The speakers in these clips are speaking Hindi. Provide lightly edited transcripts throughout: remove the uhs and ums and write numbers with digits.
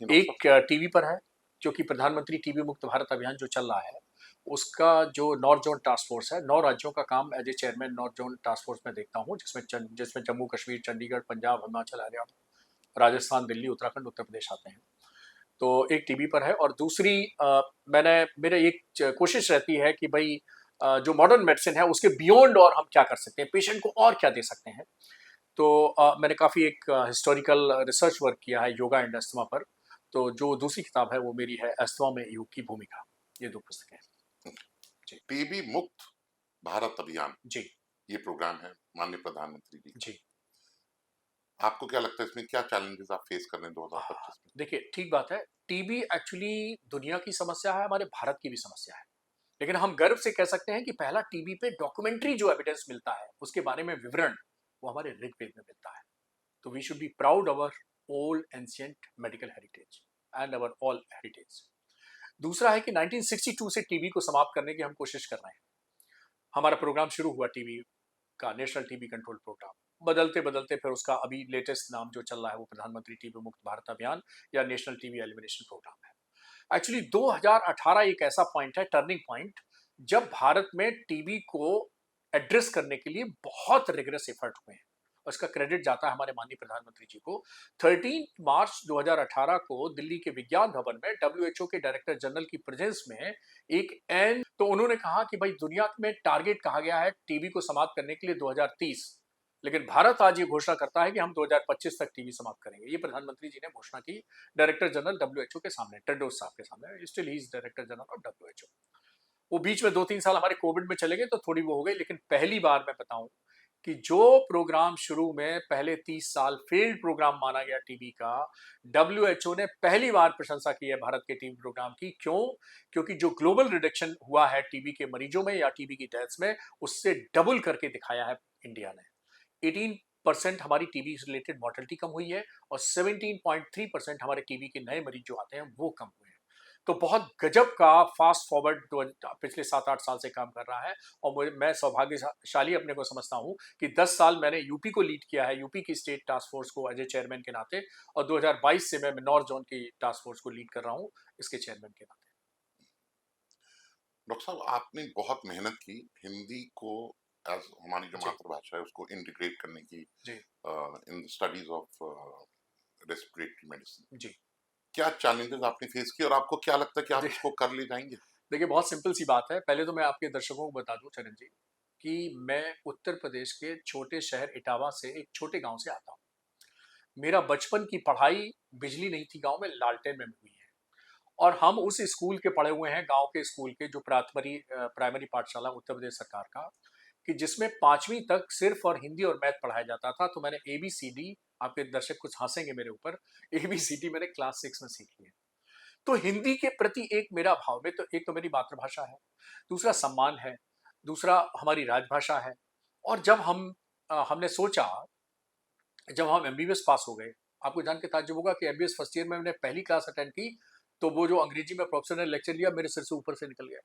एक टीवी पर है, जो कि प्रधानमंत्री टीबी मुक्त भारत अभियान जो चल रहा है, उसका जो नॉर्थ जोन टास्क फोर्स है, 9 राज्यों का काम as a chairman north zone task force में देखता हूँ, जिसमें जम्मू कश्मीर, चंडीगढ़, पंजाब, हिमाचल, हरियाणा, राजस्थान, दिल्ली, उत्तराखंड, उत्तर प्रदेश आते हैं। तो एक टीवी पर है, और दूसरी मैंने मेरे एक कोशिश रहती है कि भाई जो मॉडर्न मेडिसिन है उसके बियॉन्ड और हम क्या कर सकते हैं, पेशेंट को और क्या दे सकते हैं। तो मैंने काफ़ी एक हिस्टोरिकल रिसर्च वर्क किया है योगा एंड अस्थमा पर। तो जो दूसरी किताब है वो मेरी है अस्थमा में योग की भूमिका। ये दो पुस्तकें हैं। जी। टीबी मुक्त भारत अभियान, जी। ये प्रोग्राम है माननीय प्रधानमंत्री जी का। जी। आपको क्या लगता है इसमें क्या चैलेंजेस आप फेस कर रहे हैं 2025 में? देखिए, ठीक बात है। टीबी एक्चुअली दुनिया की समस्या है, हमारे भारत की भी समस्या है। लेकिन हम गर्व से कह सकते हैं कि पहला टीबी पे डॉक्यूमेंट्री जो एविडेंस मिलता है, उसके बारे में विवरण, वो हमारे ऋग्वेद में मिलता है। तो we should be proud our old ancient medical heritage and our all heritage. दूसरा है कि 1962 से टीबी को समाप्त करने की हम कोशिश कर रहे हैं। हमारा प्रोग्राम शुरू हुआ टीबी का, नेशनल टीबी कंट्रोल प्रोग्राम। बदलते बदलते फिर उसका अभी लेटेस्ट नाम जो चल रहा है वो प्रधानमंत्री टीबी मुक्त भारत अभियान या नेशनल टीबी एलिमिनेशन प्रोग्राम है। एक्चुअली 2018 एक ऐसा पॉइंट है, टर्निंग पॉइंट, जब भारत में टीबी को एड्रेस करने के लिए बहुत रिगरस एफर्ट हुए हैं। उसका क्रेडिट जाता है हमारे माननीय प्रधानमंत्री जी को। 13 मार्च 2018 को दिल्ली के विज्ञान भवन में डब्ल्यूएचओ के डायरेक्टर जनरल की प्रेजेंस में एक एन तो उन्होंने कहा कि भाई दुनिया में टारगेट कहा गया है टीबी को समाप्त करने के लिए 2030, लेकिन भारत आज ये घोषणा करता है कि हम 2025 तक टीबी समाप्त करेंगे। ये प्रधानमंत्री जी ने घोषणा की डायरेक्टर जनरल डब्ल्यूएचओ के सामने, टेड्रोस साहब के सामने। Still he is director general of WHO. वो बीच में 2-3 साल हमारे कोविड में चले गए तो थोड़ी वो हो गई, लेकिन पहली बार मैं बताऊं कि जो प्रोग्राम शुरू में पहले 30 साल फेल्ड प्रोग्राम माना गया टीबी का, डब्ल्यूएचओ ने पहली बार प्रशंसा की है भारत के टीबी प्रोग्राम की। क्यों? क्योंकि जो ग्लोबल रिडक्शन हुआ है टीबी के मरीजों में या टीबी की डेथ्स में, उससे डबल करके दिखाया है इंडिया ने। 18% हमारी टीबी रिलेटेड मॉर्टेलिटी कम हुई है, और 17.3% हमारे टीबी के नए मरीज जो आते हैं वो कम हुए हैं। तो बहुत गजब का फास्ट फॉरवर्ड पिछले 7-8 साल से काम कर रहा है। और मैं सौभाग्यशाली अपने को समझता हूं कि 10 साल मैंने यूपी को लीड किया है, यूपी की स्टेट टास्क फोर्स को एज ए चेयरमैन के नाते, और 2022 से मैं नॉर्थ जोन की टास्क फोर्स को लीड कर रहा हूं इसके चेयरमैन के नाते। डॉक्टर साहब, आपने बहुत मेहनत की हिंदी को एज हमारी जो जी। मातृभाषा है उसको इंटीग्रेट करने की जी। In studies of respiratory medicine. जी। क्या चैलेंजेस आपने फेस किए और आपको क्या लगता है कि आप दे- इसको कर ले जाएंगे? देखिए, बहुत सिंपल सी बात है। पहले तो मैं आपके दर्शकों को बता दूं चरण जी, कि मैं उत्तर प्रदेश के छोटे शहर इटावा से, एक छोटे गांव से आता हूं। मेरा बचपन की पढ़ाई बिजली नहीं थी गांव में, लालटेन में हुई है। और हम उस स्कूल के पढ़े हुए हैं, गांव के स्कूल के, जो प्राइमरी पाठशाला उत्तर प्रदेश सरकार का, कि जिसमें 5वीं तक सिर्फ और हिंदी और मैथ पढ़ाया जाता था। तो मैंने एबीसीडी, आपके दर्शक कुछ हंसेंगे मेरे ऊपर, एबीसीडी मैंने क्लास 6 में सीखी है। तो हिंदी के प्रति एक मेरा भाव में, तो एक तो मेरी मातृभाषा है, दूसरा सम्मान है, दूसरा हमारी राजभाषा है। और जब हमने सोचा, जब हम एमबीबीएस पास हो गए, आपको जान के ताज्जुब होगा कि एमबीबीएस फर्स्ट ईयर में मैंने पहली क्लास अटेंड की, तो वो जो अंग्रेजी में प्रोफेसर ने लेक्चर लिया, मेरे सिर से ऊपर से निकल गया।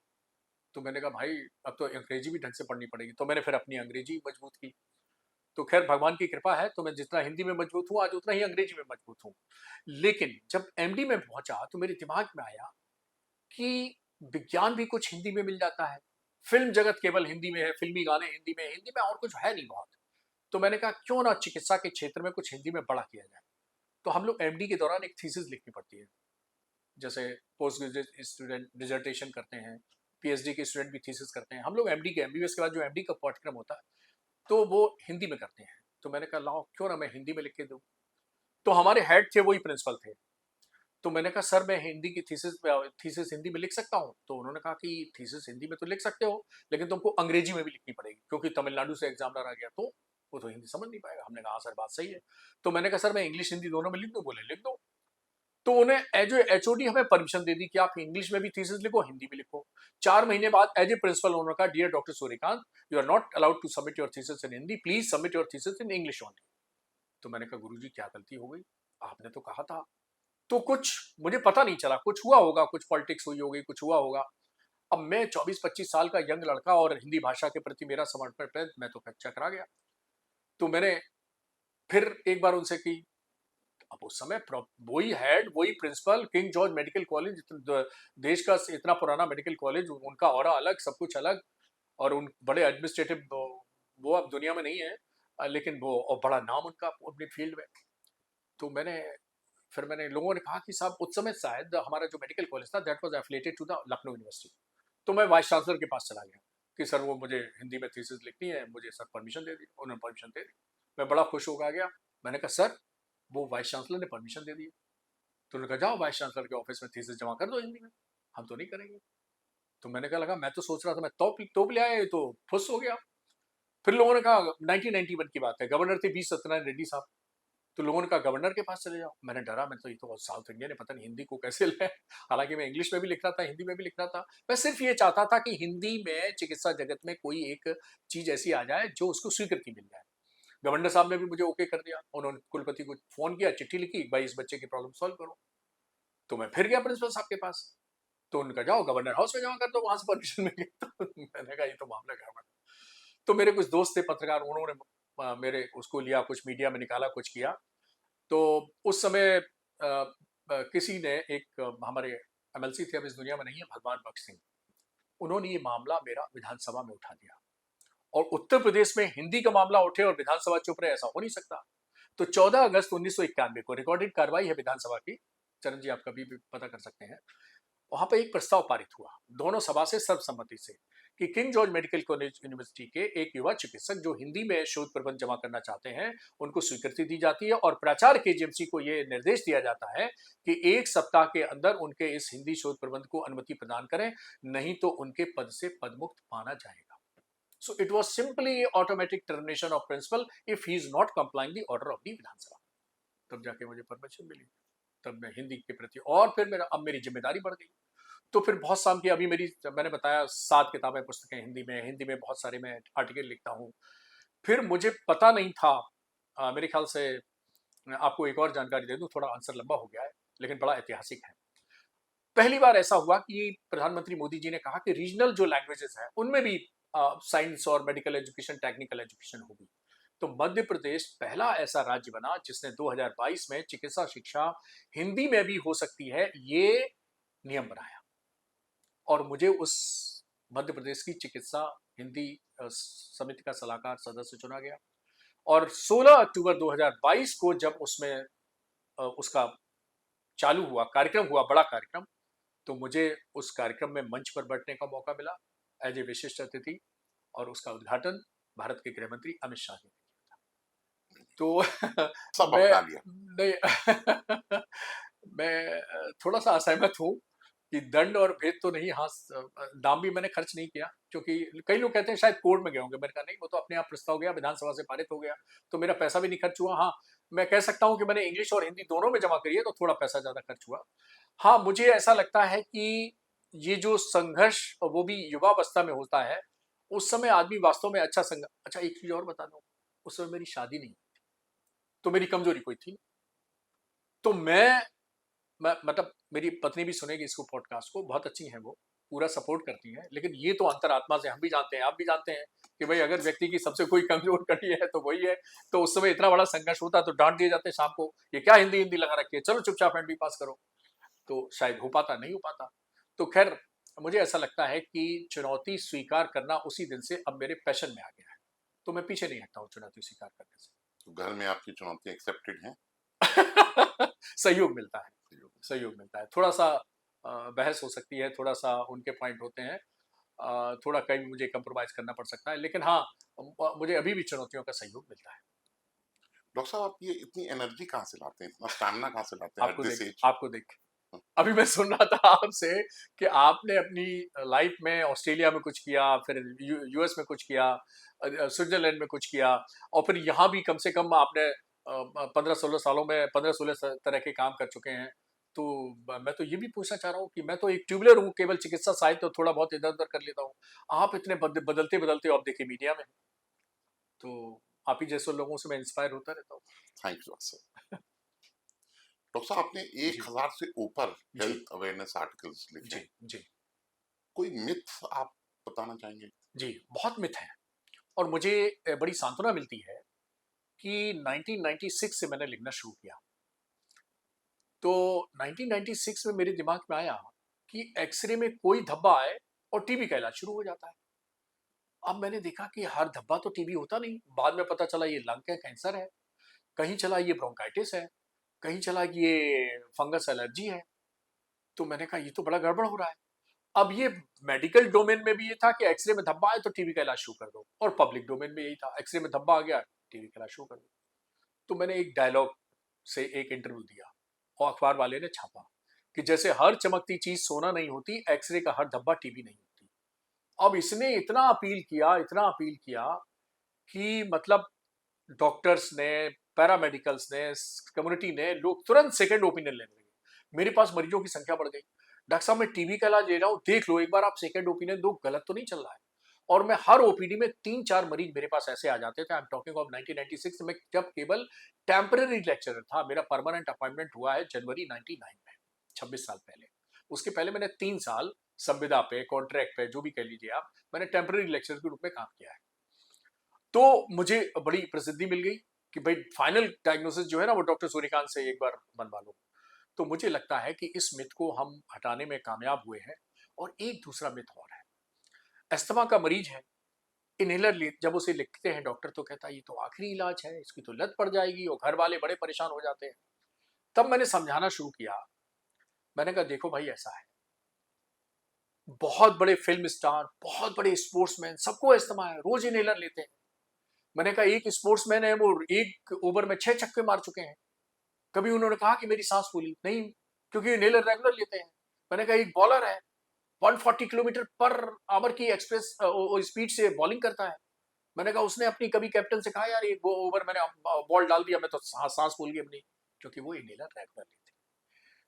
तो मैंने कहा भाई, अब तो अंग्रेजी भी ढंग से पढ़नी पड़ेगी। तो मैंने फिर अपनी अंग्रेजी मजबूत की। तो खैर भगवान की कृपा है, तो मैं जितना हिंदी में मजबूत हूँ आज, उतना ही अंग्रेजी में मजबूत हूँ। लेकिन जब एमडी में पहुंचा तो मेरे दिमाग में आया कि विज्ञान भी कुछ हिंदी में मिल जाता है, फिल्म जगत केवल हिंदी में है, फिल्मी गाने हिंदी में, हिंदी में और कुछ है नहीं बहुत। तो मैंने कहा क्यों ना चिकित्सा के क्षेत्र में कुछ हिंदी में बड़ा किया जाए। तो हम लोग एमडी के दौरान एक थीसिस लिखनी पड़ती है, जैसे पोस्ट ग्रेजुएट स्टूडेंट डिजर्टेशन करते हैं, पीएचडी के स्टूडेंट भी थीसिस करते हैं। हम लोग एमडी के, एमबीबीएस के बाद जो एमडी का पाठ्यक्रम होता है, तो वो हिंदी में करते हैं। तो मैंने कहा लाओ, क्यों ना मैं हिंदी में लिख के दूं। तो हमारे हेड थे, वही प्रिंसिपल थे। तो मैंने कहा सर, मैं हिंदी की थीसिस हिंदी में लिख सकता हूँ। तो उन्होंने कहा कि थीसिस हिंदी में तो लिख सकते हो, लेकिन तुमको अंग्रेजी में भी लिखनी पड़ेगी, क्योंकि तमिलनाडु से एग्जामिनर आ गया तो वो तो हिंदी समझ नहीं पाएगा। हमने कहा हाँ सर, बात सही है। तो मैंने कहा सर, मैं इंग्लिश हिंदी दोनों में लिख दूं। बोले लिख दो। तो उन्हें एज एचओडी हमें परमिशन दे दी कि आप इंग्लिश में भी थीसिस लिखो, हिंदी भी लिखो। 4 महीने बाद एज ए प्रिंसिपल उन्होंने कहा, dear doctor Suryakant, you are not allowed to submit your thesis in Hindi, please submit your thesis in English only. तो मैंने कहा गुरुजी, क्या गलती हो गई, आपने तो कहा था। तो कुछ मुझे पता नहीं चला, कुछ हुआ होगा, कुछ पॉलिटिक्स हुई होगी, कुछ हुआ होगा। अब मैं 24-25 साल का यंग लड़का, और हिंदी भाषा के प्रति मेरा समर्पण पे मैं तो चकरा गया। तो मैंने फिर एक बार उनसे की, अब उस समय वही हेड, वही principal, King George medical college, देश का इतना पुराना मेडिकल कॉलेज, उनका ऑरा अलग, सब कुछ अलग, और उन बड़े एडमिनिस्ट्रेटिव, वो अब दुनिया में नहीं है, लेकिन वो और बड़ा नाम उनका अपने फील्ड में। तो मैंने लोगों ने कहा कि साहब उस समय शायद हमारा जो मेडिकल कॉलेज था that was affiliated to the Lucknow university. तो मैं वाइस चांसलर के पास चला गया कि सर वो मुझे हिंदी में थीसिस लिखनी है, मुझे सर परमिशन दे दी। उन्होंने परमिशन दे दी। मैं बड़ा खुश हो गया। मैंने कहा सर वो वाइस चांसलर ने परमिशन दे दी। तो उन्होंने कहा जाओ वाइस चांसलर के ऑफिस में थीसिस जमा कर दो हिंदी में, हम तो नहीं करेंगे। तो मैंने कहा लगा, मैं तो सोच रहा था मैं तोप तोप ले आया, ये तो फुस हो गया। फिर लोगों ने कहा 1991 की बात है, गवर्नर थे बी सत्यनारायण रेड्डी साहब। तो लोगों ने कहा गवर्नर के पास चले जाओ। मैंने डरा, मैं तो ये तो साउथ इंडियन है, पता नहीं हिंदी को कैसे ले। हालांकि मैं इंग्लिश में भी लिख रहा था, हिंदी में भी लिख रहा था। मैं सिर्फ ये चाहता था कि हिंदी में चिकित्सा जगत में कोई एक चीज ऐसी आ जाए जो उसको स्वीकृति मिल जाए। गवर्नर साहब ने भी मुझे ओके कर दिया। उन्होंने कुलपति को फोन किया, चिट्ठी लिखी, भाई इस बच्चे की प्रॉब्लम सॉल्व करो। तो मैं फिर गया प्रिंसिपल साहब के पास। तो उनका जाओ गवर्नर हाउस में जमा कर दो, वहां से परमिशन मिल गई। तो मैंने कहा ये तो मामला गड़बड़। तो मेरे कुछ दोस्त थे पत्रकार, उन्होंने मेरे उसको लिया, कुछ मीडिया में निकाला, कुछ किया। तो उस समय किसी ने हमारे एमएलसी थे, अब इस दुनिया में नहीं है, भगवान बख्श सिंह, उन्होंने ये मामला मेरा विधानसभा में उठा दिया। और उत्तर प्रदेश में हिंदी का मामला उठे और विधानसभा चुप रहे, ऐसा हो नहीं सकता। तो 14 अगस्त 1991 को रिकॉर्डेड कार्रवाई है विधानसभा की, चरण जी आप कभी भी पता कर सकते हैं। वहां पर एक प्रस्ताव पारित हुआ दोनों सभा से सर्वसम्मति से कि king George medical college university के एक युवा चिकित्सक जो हिंदी में शोध प्रबंध जमा करना चाहते हैं, उनको स्वीकृति दी जाती है और प्राचार्य के जेएमसी को यह निर्देश दिया जाता है कि 1 सप्ताह के अंदर उनके इस हिंदी शोध प्रबंध को अनुमति प्रदान करें, नहीं तो उनके पद से पदमुक्त माना जाएगा। So it was simply automatic termination of principal if he is not complying the order of the विधानसभा। तब जाके मुझे परमिशन मिली, तब मैं हिंदी के प्रति और फिर अब मेरी जिम्मेदारी बढ़ गई। तो फिर बहुत साल की, अभी मेरी, मैंने बताया 7 किताबें पुस्तकें हिंदी में बहुत सारे मैं आर्टिकल लिखता हूँ। फिर मुझे पता नहीं था, मेरे ख्याल से मैं आपको एक और जानकारी दे दूं, थोड़ा आंसर लंबा हो गया है लेकिन बड़ा ऐतिहासिक है। पहली बार ऐसा हुआ कि प्रधानमंत्री मोदी जी ने कहा कि रीजनल जो लैंग्वेजेस हैं उनमें भी साइंस और मेडिकल एजुकेशन, टेक्निकल एजुकेशन होगी। तो मध्य प्रदेश पहला ऐसा राज्य बना जिसने 2022 में चिकित्सा शिक्षा हिंदी में भी हो सकती है, ये नियम बनाया। और मुझे उस मध्य प्रदेश की चिकित्सा हिंदी समिति का सलाहकार सदस्य चुना गया। और 16 अक्टूबर 2022 को जब उसमें उसका चालू हुआ, कार्यक्रम हुआ, बड़ा कार्यक्रम, तो मुझे उस कार्यक्रम में मंच पर बैठने का मौका मिला एज ए विशिष्ट अतिथि, और उसका उद्घाटन भारत के गृह मंत्री अमित शाह ने किया था। तो सब मैं अपना लिया। नहीं मैं थोड़ा सा असहमत हूँ कि दंड और भेद तो नहीं। हाँ, दाम भी मैंने खर्च नहीं किया, क्योंकि कई लोग कहते हैं शायद कोर्ट में गए होंगे। मैंने कहा नहीं, वो तो अपने आप प्रस्ताव गया, विधानसभा से पारित हो गया, तो मेरा पैसा भी नहीं खर्च हुआ। हाँ, मैं कह सकता हूँ कि मैंने इंग्लिश और हिंदी दोनों में जमा करी है, तो थोड़ा पैसा ज्यादा खर्च हुआ। हाँ, मुझे ऐसा लगता है कि ये जो संघर्ष, वो भी युवावस्था में होता है, उस समय आदमी वास्तव में अच्छा, एक चीज और बता दूं, उस समय मेरी शादी नहीं, तो मेरी कमजोरी कोई थी। तो मैं मतलब मेरी पत्नी भी सुनेगी इसको, पॉडकास्ट को, बहुत अच्छी हैं वो, पूरा सपोर्ट करती हैं। लेकिन ये तो अंतरात्मा से हम भी जानते हैं, आप भी जानते हैं कि भाई अगर व्यक्ति की सबसे कोई कमजोर कड़ी है तो वही है। तो उस समय इतना बड़ा संघर्ष होता तो डांट दिए जाते शाम को, ये क्या हिंदी हिंदी लगा रखी है, चलो चुपचाप एमडी पास करो। तो शायद हो पाता, नहीं हो पाता। तो खैर, मुझे ऐसा लगता है कि चुनौती स्वीकार करना उसी दिन से अब मेरे पैशन में आ गया है, तो मैं पीछे नहीं हटता हूँ चुनौती स्वीकार करने से। तो घर में आपकी चुनौती एक्सेप्टेड है? सहयोग मिलता है, सहयोग मिलता है। थोड़ा सा बहस हो सकती है, थोड़ा सा उनके पॉइंट होते हैं, थोड़ा कहीं मुझे कंप्रोमाइज करना पड़ सकता है, लेकिन हाँ, मुझे अभी भी चुनौतियों का सहयोग मिलता है। डॉक्टर साहब, आप ये इतनी एनर्जी कहाँ से लाते हैं, इतना स्टैमिना कहाँ से लाते हैं एट दिस एज? आपको देख अभी मैं सुन रहा था आपसे कि आपने अपनी लाइफ में ऑस्ट्रेलिया में कुछ किया, फिर यूएस में कुछ किया, स्विट्जरलैंड में कुछ किया, और फिर यहाँ भी कम से कम आपने 15-16 सालों में 15-16 तरह के काम कर चुके हैं। तो मैं तो ये भी पूछना चाह रहा हूँ कि मैं तो एक ट्यूबलर हूँ, केवल चिकित्सा साहित्य तो थोड़ा बहुत इधर उधर कर लेता हूँ। आप इतने बदलते बदलते, आप देखिए मीडिया में, तो आप ही जैसे लोगों से मैं इंस्पायर होता रहता हूँ। थैंक यू डॉक्टर साहब। डॉक्टर साहब, आपने जी 1000 से ऊपर जी हेल्थ अवेयरनेस आर्टिकल्स लिखे जी हैं, जी कोई मिथ आप बताना चाहेंगे? जी, बहुत मिथ है। और मुझे बड़ी सांत्वना मिलती है कि 1996 से मैंने लिखना शुरू किया। तो 1996 में मेरे दिमाग में आया कि एक्सरे में कोई धब्बा आए और टीबी का इलाज शुरू हो जाता है। अब मैंने देखा कि हर धब्बा तो टीबी होता नहीं, बाद में पता चला ये लंग का कैंसर है, कहीं चला ये ब्रोंकाइटिस है, कहीं चला कि ये फंगस एलर्जी है। तो मैंने कहा ये तो बड़ा गड़बड़ हो रहा है। अब ये मेडिकल डोमेन में भी ये था कि एक्सरे में धब्बा आए तो टीबी का इलाज शुरू कर दो, और पब्लिक डोमेन में यही था, एक्सरे में धब्बा आ गया टीबी का इलाज शुरू कर दो। तो मैंने एक डायलॉग से एक इंटरव्यू दिया और अखबार वाले ने छापा कि जैसे हर चमकती चीज सोना नहीं होती, एक्सरे का हर धब्बा टीबी नहीं होती। अब इसने इतना अपील किया कि मतलब डॉक्टर्स ने, पैरामेडिकल्स ने, कम्युनिटी ने, लोग तुरंत सेकंड ओपिनियन लेने लगे। मेरे पास मरीजों की संख्या बढ़ गई। डॉक्टर साहब मैं टीबी का इलाज ले रहा हूँ, देख लो एक बार आप सेकंड ओपिनियन दो, गलत तो नहीं चल रहा है। और मैं हर ओपीडी में 3-4 मरीज मेरे पास ऐसे आ जाते थे। आई एम टॉकिंग ऑफ 1996 में, जब केवल टेम्पररी लेक्चरर था। मेरा परमानेंट अपॉइंटमेंट हुआ है जनवरी 99 में, 26 साल पहले। उसके पहले मैंने 3 साल संविदा पे, कॉन्ट्रैक्ट पे, जो भी कह लीजिए आप, मैंने टेम्पररी लेक्चरर के रूप में काम किया है। तो मुझे बड़ी प्रसिद्धि मिल गई कि भाई फाइनल डायग्नोसिस जो है ना वो डॉक्टर सूर्यकांत से एक बार बनवा लो। तो मुझे लगता है कि इस मिथ को हम हटाने में कामयाब हुए हैं। और एक दूसरा मिथ और है, अस्थमा का मरीज है, इनहेलर जब उसे लिखते हैं डॉक्टर तो कहता है ये तो आखिरी इलाज है, इसकी तो लत पड़ जाएगी, और घर वाले बड़े परेशान हो जाते हैं। तब मैंने समझाना शुरू किया। मैंने कहा देखो भाई ऐसा है, बहुत बड़े फिल्म स्टार, बहुत बड़े स्पोर्ट्समैन, सबको अस्थमा है, रोज इनहेलर लेते हैं। मैंने कहा एक स्पोर्ट्समैन है, वो एक ओवर में 6 छक्के मार चुके हैं, कभी उन्होंने कहा कि मेरी सांस फूली नहीं, क्योंकि इनहेलर रेगुलर लेते हैं। मैंने कहा एक बॉलर है, 140 किलोमीटर पर आवर की एक्सप्रेस स्पीड से बॉलिंग करता है। मैंने कहा उसने अपनी कभी कैप्टन से कहा यार एक ओवर मैंने बॉल डाल दिया, मैं तो सांस फूल गई अपनी, क्योंकि वो इनहेलर रेगुलर लेते हैं।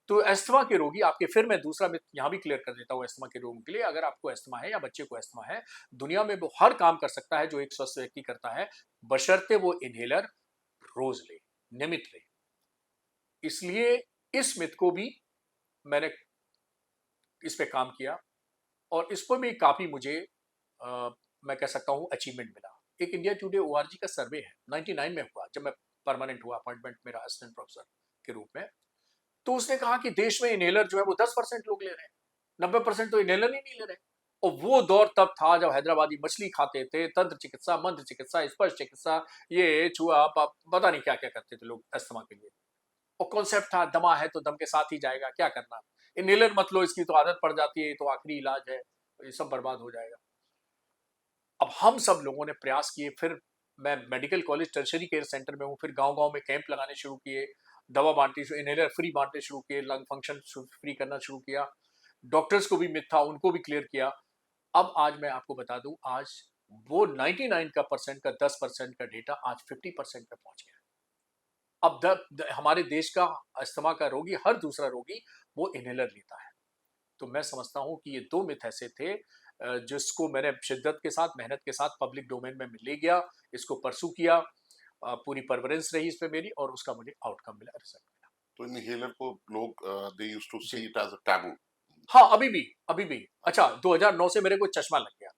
तो अस्थमा के रोगी आपके, फिर मैं दूसरा मिथ यहाँ भी क्लियर कर देता हूँ अस्थमा के रोग के लिए। अगर आपको अस्थमा है या बच्चे को अस्थमा है, दुनिया में वो हर काम कर सकता है जो एक स्वस्थ व्यक्ति करता है, बशर्ते वो इनहेलर रोज ले, नियमित ले। इसलिए इस मिथ को भी मैंने इस पे काम किया, और इस पर भी काफी मुझे मैं कह सकता हूँ अचीवमेंट मिला। एक इंडिया टुडे ओआरजी का सर्वे है, 99 में हुआ, जब मैं परमानेंट हुआ, अपॉइंटमेंट मेरा असिस्टेंट प्रोफेसर के रूप में। तो उसने कहा कि देश में इनहेलर जो है वो 10% लोग ले रहे हैं, 90% तो इनहेलर ही नहीं ले रहे। और वो दौर तब था जब हैदराबादी मछली खाते थे, तंत्र चिकित्सा, मंत्र चिकित्सा, स्पर्श चिकित्सा, ये छुआ पता नहीं क्या क्या करते थे लोग अस्थमा के लिए। और कॉन्सेप्ट था दमा है तो दम के साथ ही जाएगा, क्या करना, इनहेलर मत लो, इसकी तो आदत पड़ जाती है, ये तो आखिरी इलाज है, ये सब बर्बाद हो जाएगा। अब हम सब लोगों ने प्रयास किए, फिर मैं medical college tertiary care centre में हूँ, फिर गांव-गांव में कैंप लगाने शुरू किए, दवा बांटनी, इनहेलर फ्री बांटने शुरू किए, लंग फंक्शन फ्री करना शुरू किया। डॉक्टर्स को भी मिथ था, उनको भी क्लियर किया। अब आज मैं आपको बता दूं, आज वो 99 का परसेंट का 10% का डेटा आज 50% पे पहुंच गया। अब हमारे देश का अस्थमा का रोगी, हर दूसरा रोगी वो इनहेलर लेता है। तो मैं समझता हूं कि ये दो मिथ ऐसे थे जिसको मैंने शिद्दत के साथ, मेहनत के साथ पब्लिक डोमेन में ले गया, इसको परसू किया, पूरी परवरिश रही इस पे मेरी, और उसका मुझे आउटकम मिला, रिजल्ट मिला। तो इनहेलर को लोग दे यूज्ड टू जी see it as a taboo. हाँ, अभी भी। अच्छा, 2009 से मेरे को चश्मा लग गया।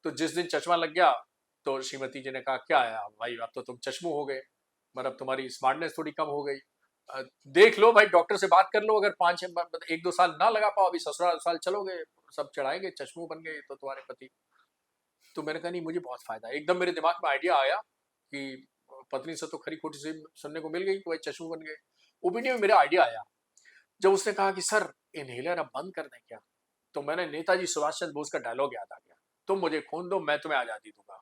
तो जिस दिन चश्मा लग गया तो श्रीमती जी ने कहा क्या है भाई, अब तो तुम चश्मू हो गए, मतलब तुम्हारी स्मार्टनेस थोड़ी कम हो गई। देख लो भाई, डॉक्टर से बात कर लो, अगर 1-2 साल ना लगा पाओ, अभी ससुराल साल चलोगे, सब चढ़ाएंगे, चश्मू बन गए तो तुम्हारे पति। तो मैंने कहा नहीं, मुझे बहुत फायदा है। एकदम मेरे दिमाग में आइडिया आया कि पत्नी से तो खरी खोटी से सुनने को मिल गई कि भाई चश्मू बन गए। ओपीडी में मेरा आइडिया आया, जब उसने कहा कि सर इनहेलर अब बंद कर दें क्या, तो मैंने नेताजी सुभाष चंद्र बोस का डायलॉग याद आ गया, तुम मुझे खून दो मैं तुम्हें आजादी दूंगा।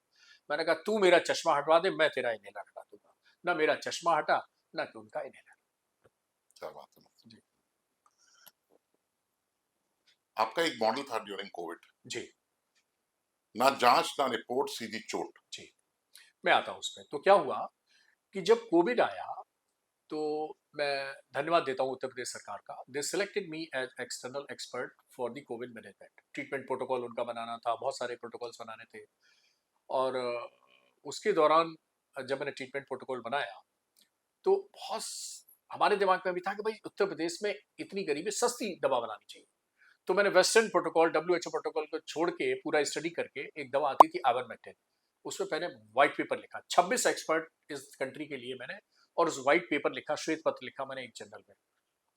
मैंने कहा तू मेरा चश्मा हटवा दे, मैं तेरा इनहेलर हटा दूंगा। ना मेरा चश्मा हटा, ना कि उनका इनहेलर। क्या बात है। जी आपका एक मॉडल था ड्यूरिंग कोविड, जी ना जांच ना रिपोर्ट सीधी चोट। जी, मैं आता हूँ उसमें। तो क्या हुआ कि जब कोविड आया, तो मैं धन्यवाद देता हूँ उत्तर प्रदेश सरकार का। They selected me as external expert for the COVID management. Treatment protocol उनका बनाना था, बहुत सारे प्रोटोकॉल्स बनाने थे। और उसके दौरान जब मैंने ट्रीटमेंट प्रोटोकॉल बनाया, तो हमारे दिमाग में भी था कि भाई उत्तर प्रदेश में इतनी गरीबी, सस्ती दवा बनानी चाहिए। तो मैंने वेस्टर्न प्रोटोकॉल, डब्ल्यूएचओ प्रोटोकॉल को छोड़ के पूरा स्टडी करके, एक दवा आती थी आइवरमेक्टिन, उसमें मैंने व्हाइट पेपर लिखा, 26 एक्सपर्ट इस कंट्री के लिए मैंने, और उस व्हाइट पेपर लिखा, श्वेत पत्र लिखा मैंने एक जर्नल में।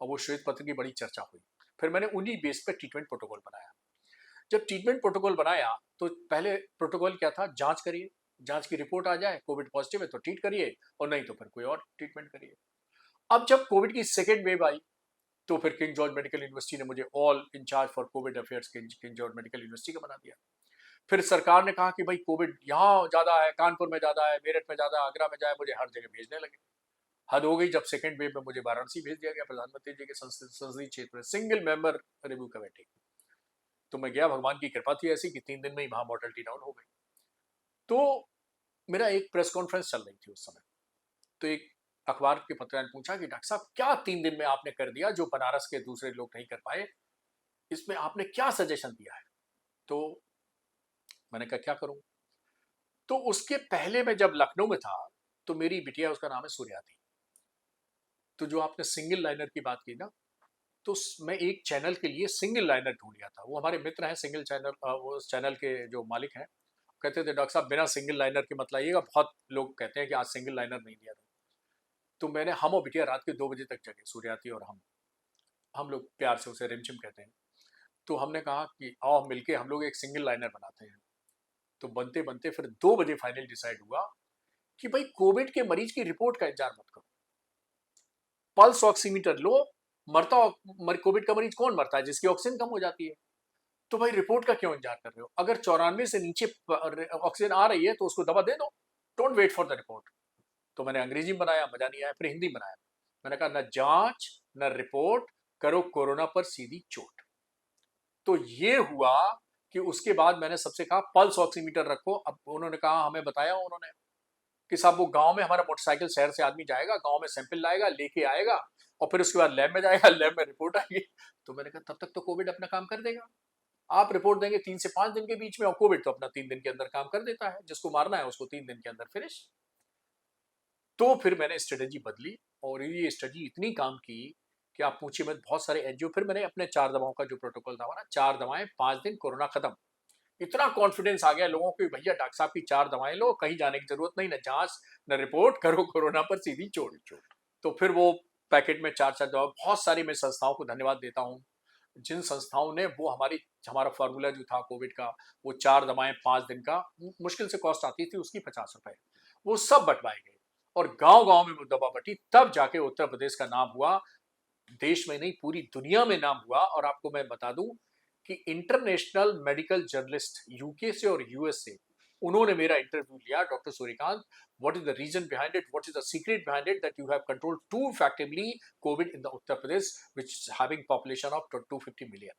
और वो श्वेत पत्र की बड़ी चर्चा हुई। फिर मैंने उन्हीं बेस पे ट्रीटमेंट प्रोटोकॉल बनाया। जब ट्रीटमेंट प्रोटोकॉल बनाया तो पहले प्रोटोकॉल क्या था, जांच करिए, जांच की रिपोर्ट आ जाए कोविड पॉजिटिव है तो ट्रीट करिए, और नहीं तो फिर कोई और ट्रीटमेंट करिए। अब जब कोविड की सेकेंड वेव आई तो फिर किंग जॉर्ज मेडिकल यूनिवर्सिटी ने मुझे all in charge for COVID affairs King George medical university का बना दिया। फिर सरकार ने कहा कि भाई कोविड यहाँ ज्यादा है, कानपुर में ज्यादा है, मेरठ में ज्यादा, आगरा में जाए, मुझे हर जगह भेजने लगे। हद हो गई जब सेकेंड वेव में मुझे वाराणसी भेज दिया गया, प्रधानमंत्री जी के संसदीय क्षेत्र में सिंगल मेंबर रिव्यू कमेटी। तो मैं गया, भगवान की कृपा थी ऐसी कि 3 दिन में ही वहां मॉर्टेलिटी डाउन हो गई। तो मेरा एक प्रेस कॉन्फ्रेंस चल रही थी उस समय। तो एक अखबार के पत्रकार ने पूछा कि डॉक्टर साहब क्या 3 दिन में आपने कर दिया जो बनारस के दूसरे लोग नहीं कर पाए, इसमें आपने क्या सजेशन दिया है? तो मैंने कहा क्या करूं। तो उसके पहले मैं जब लखनऊ में था तो मेरी बिटिया, उसका नाम है सूर्याती। तो जो आपने सिंगल लाइनर की बात की ना, तो मैं एक चैनल के लिए सिंगल लाइनर ढूंढ लिया था। वो हमारे मित्र हैं सिंगल चैनल, वो उस चैनल के जो मालिक हैं, कहते थे डॉक्टर साहब बिना सिंगल लाइनर के मत लाइएगा, बहुत लोग कहते हैं कि आज सिंगल लाइनर नहीं दिया था। तो मैंने, हम और बिटिया रात के 2 बजे तक जगे, सूर्याती और हम लोग प्यार से उसे रिमझिम कहते हैं। तो हमने कहा कि आओ मिलके हम लोग एक सिंगल लाइनर बनाते हैं। तो बनते बनते फिर 2 बजे फाइनल डिसाइड हुआ कि भाई कोविड के मरीज की रिपोर्ट का इंतजार मत करो, पल्स ऑक्सीमीटर लो। कोविड का मरीज कौन मरता है? जिसकी ऑक्सीजन कम हो जाती है। तो भाई रिपोर्ट का क्यों इंतजार कर रहे हो? अगर 94 से नीचे ऑक्सीजन आ रही है तो उसको दवा दे दो, don't wait for the report. तो मैंने अंग्रेजी में बनाया, मजा नहीं आया, फिर हिंदी में बनाया। मैंने कहा न जांच न रिपोर्ट, करो कोरोना पर सीधी चोट। तो ये हुआ कि उसके बाद मैंने सबसे कहा पल्स ऑक्सीमीटर रखो। अब उन्होंने कहा, हमें बताया उन्होंने कि साहब वो गांव में, हमारा मोटरसाइकिल शहर से आदमी जाएगा, गांव में सैंपल लाएगा, लेके आएगा, और फिर उसके बाद लैब में जाएगा, लैब में रिपोर्ट आएगी। तो मैंने कहा तब तक तो कोविड अपना काम कर देगा। आप रिपोर्ट देंगे 3 से 5 दिन के बीच में, और कोविड तो अपना 3 दिन के अंदर काम कर देता है, जिसको मारना है उसको 3 दिन के अंदर फिनिश। तो फिर मैंने स्ट्रेटेजी बदली, और ये स्ट्रेटेजी इतनी काम की कि आप पूछिए मत। बहुत सारे एनजीओ, फिर मैंने अपने 4 दवाओं का जो प्रोटोकॉल था हमारा, 4 दवाएं 5 दिन, कोरोना खत्म। इतना कॉन्फिडेंस आ गया लोगों को, भैया डॉक्टर साहब की 4 दवाएं लो, कहीं जाने की जरूरत नहीं, न जांच न रिपोर्ट, करो कोरोना पर सीधी चोट। तो फिर वो पैकेट में 4 4 दवा, बहुत सारी मैं संस्थाओं को धन्यवाद देता हूँ जिन संस्थाओं ने वो हमारा फार्मूला जो था कोविड का, वो 4 दवाएं 5 दिन का, मुश्किल से कॉस्ट आती थी उसकी 50 रुपए, वो सब बंटवाए गए, और गांव गांव में वो दवा बटी, तब जाके उत्तर प्रदेश का नाम हुआ। देश में नहीं, पूरी दुनिया में नाम हुआ। और आपको मैं बता दूं कि इंटरनेशनल मेडिकल जर्नलिस्ट यूके से और यूएस से, उन्होंने मेरा इंटरव्यू लिया, doctor Suryakant, what is the reason behind it, what is the secret behind it that you have controlled to effectively COVID in the Uttar Pradesh which is having population of 250 million.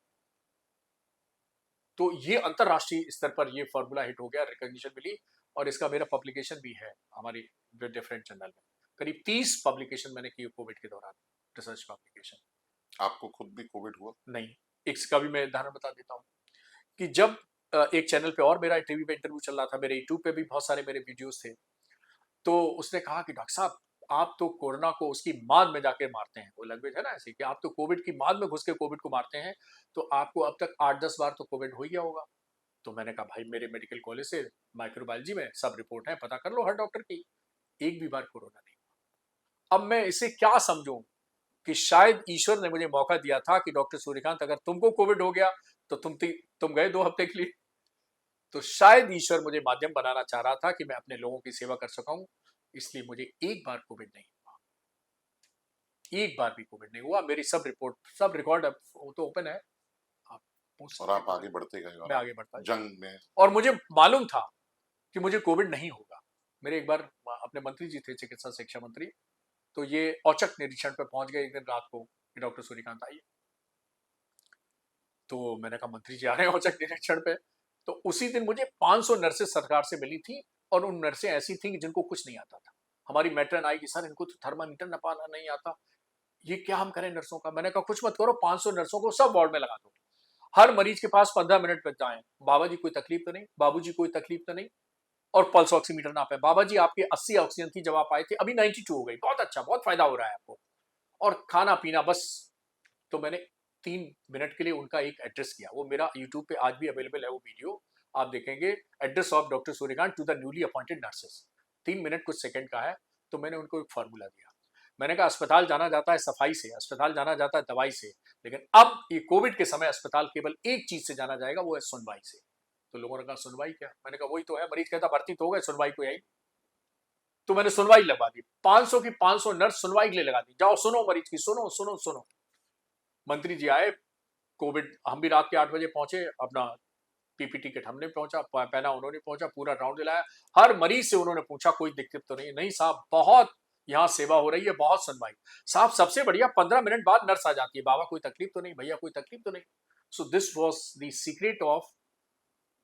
तो ये अंतरराष्ट्रीय स्तर पर ये फॉर्मूला हिट हो गया, रिकॉग्निशन मिली, और इसका मेरा पब्लिकेशन भी है हमारी डिफरेंट जर्नल में। करीब 30 पब्लिकेशन मैंने की कोविड के दौरान, रिसर्च पब्लिकेशन। आपको खुद भी कोविड हुआ? नहीं, इसका भी मैं उदाहरण बता देता हूँ कि जब एक चैनल पे और मेरा टीवी पे इंटरव्यू चल रहा था, मेरे यूट्यूब पे भी बहुत सारे मेरे वीडियोस थे, तो उसने कहा कि डॉक्टर साहब आप तो कोरोना को उसकी माद में जाके मारते हैं, वो लैंग्वेज है ना ऐसी, कि आप तो कोविड की माद में घुस के कोविड को मारते हैं, तो आपको अब तक 8-10 बार तो कोविड हो ही गया होगा। तो मैंने कहा भाई मेरे मेडिकल कॉलेज से माइक्रोबायोलॉजी में सब रिपोर्ट है, पता कर लो हर डॉक्टर की, एक भी बार कोरोना नहीं। अब मैं इसे क्या समझूं कि शायद ईश्वर ने मुझे मौका दिया था कि डॉक्टर सूर्यकांत अगर तुमको कोविड हो गया तो तुम गए 2 हफ्ते के लिए। तो शायद ईश्वर मुझे माध्यम बनाना चाह रहा था कि मैं अपने लोगों की सेवा कर सकूं, इसलिए मुझे एक बार कोविड नहीं हुआ, एक बार भी कोविड नहीं हुआ। मेरी सब रिपोर्ट, सब रिकॉर्ड वो तो ओपन है, आप पूछ और सकते आप हैं आगे बढ़ते गए, और मैं आप आगे बढ़ता गया। जंग में। और मुझे मालूम था कि मुझे कोविड नहीं होगा। मेरे एक बार अपने मंत्री जी थे, चिकित्सा शिक्षा मंत्री, तो ये औचक निरीक्षण पे पहुंच गए एक दिन रात को कि डॉक्टर सूर्यकांत आइए। तो मैंने कहा मंत्री जी आ रहे हैं औचक निरीक्षण पे। तो उसी दिन मुझे 500 नर्सेज सरकार से मिली थी, और उन नर्सें ऐसी थी कि जिनको कुछ नहीं आता था। हमारी मैट्रन आई कि सर इनको तो थर्मामीटर नपाना नहीं आता, ये क्या हम करें नर्सों का। मैंने कहा कुछ मत करो, 500 नर्सों को सब वार्ड में लगा दो, हर मरीज के पास 15 मिनट बच जाए, बाबा जी कोई तकलीफ तो नहीं, बाबू जी कोई तकलीफ तो नहीं, और पल्स ऑक्सीमीटर नापे, बाबा जी आपकी 80 ऑक्सीजन थी जब आप आए थे, अभी 92 हो गई, बहुत अच्छा, बहुत फायदा हो रहा है आपको, और खाना पीना बस। तो मैंने 3 मिनट के लिए उनका एक एड्रेस किया, वो मेरा यूट्यूब पे आज भी अवेलेबल है वो वीडियो, आप देखेंगे, address of doctor Suryakant to the newly appointed nurses, 3 minute कुछ सेकंड का है। तो मैंने उनको एक फार्मूला दिया, मैंने कहा अस्पताल जाना जाता है सफाई से, अस्पताल जाना जाता है दवाई से, लेकिन अब ये कोविड के समय अस्पताल केवल एक चीज से जाना जाएगा, वो है सुनवाई से। तो लोगों ने कहा सुनवाई क्या? मैंने कहा वही तो है, मरीज कहता भर्ती तो हो गए, सुनवाई को यही। तो मैंने सुनवाई लगवा दी, 500 की 500 नर्स सुनवाई के लिए लगा दी, जाओ सुनो मरीज की, सुनो सुनो सुनो। मंत्री जी आए, कोविड, हम भी रात के 8 बजे पहुंचे, अपना पीपीटी किट हमने पहुंचा पहना, उन्होंने पहुंचा, पूरा राउंड दिलाया, हर मरीज से उन्होंने पूछा कोई दिक्कत तो नहीं? नहीं साहब, बहुत यहाँ सेवा हो रही है, बहुत सुनवाई। साहब सबसे बढ़िया 15 मिनट बाद नर्स आ जाती है, बाबा कोई तकलीफ तो नहीं, भैया कोई तकलीफ तो नहीं। So this was the secret of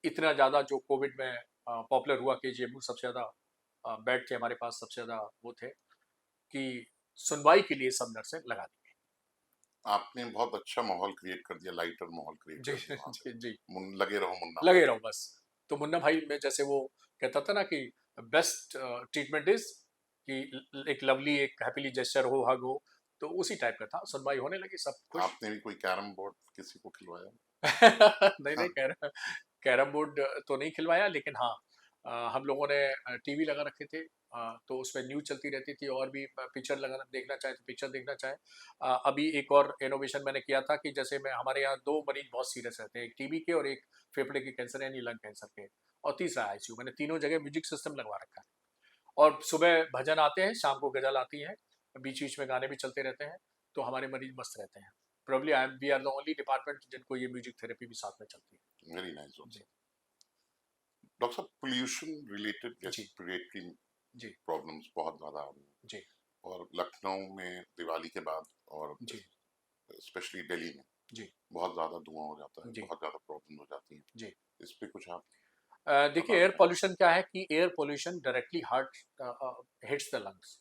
इतना ज्यादा जो कोविड में पॉपुलर हुआ, कि जेएमयू सबसे ज्यादा बेड थे हमारे पास, सबसे ज्यादा वो थे, कि सुनवाई के लिए सब नर्सें लगा दी। आपने बहुत अच्छा माहौल क्रिएट कर दिया, लाइटर माहौल क्रिएट जी कर दिया वहाँ जी जी, पे। लगे रहो मुन्ना लगे भाई। रहो बस। तो मुन्ना भाई में जैसे वो कहता था ना कि बेस्ट ट्रीटमेंट इज कि एक लवली, एक हैप्पीली जेस्चर हो, हग हो, तो उसी टाइप का था। सुनवाई होने लगी, सब खुश। आपने भी कोई कैरम बोर्ड किसी को खिलवाया? नहीं नहीं, हाँ, कैरम बोर्ड तो नहीं खिलवाया, लेकिन हाँ, हम लोगों ने टीवी लगा रखे थे, तो उसमें न्यूज चलती रहती थी, और भी पिक्चर लगा देखना चाहे तो पिक्चर देखना चाहे। अभी एक और इनोवेशन मैंने किया था कि जैसे मैं, हमारे यहाँ दो मरीज बहुत सीरियस रहते हैं, एक टीबी के और एक फेफड़े के कैंसर यानी लंग कैंसर के, और तीसरा आईसीयू। मैंने तीनों जगह म्यूजिक सिस्टम लगवा रखा है, और सुबह भजन आते हैं, शाम को गजल आती है, बीच बीच में गाने भी चलते रहते हैं, तो हमारे मरीज मस्त रहते हैं। Probably I am we are the only department जिनको ये म्यूजिक थेरेपी भी साथ में चलती है। Very nice. जी डॉक्टर साहब, पोल्यूशन रिलेटेड जी रेस्पिरेटरी जी प्रॉब्लम्स बहुत ज़्यादा आ रही हैं, जी और लखनऊ में दिवाली के बाद और जी स्पेशली दिल्ली में जी बहुत ज़्यादा धुआं हो जाता है, जी बहुत ज़्यादा प्रॉब्लम हो जाती हैं। जी। इस पे कुछ आप देखिए, बता एयर सकें? पॉल्यूशन क्या है कि air pollution directly heart hits the lungs.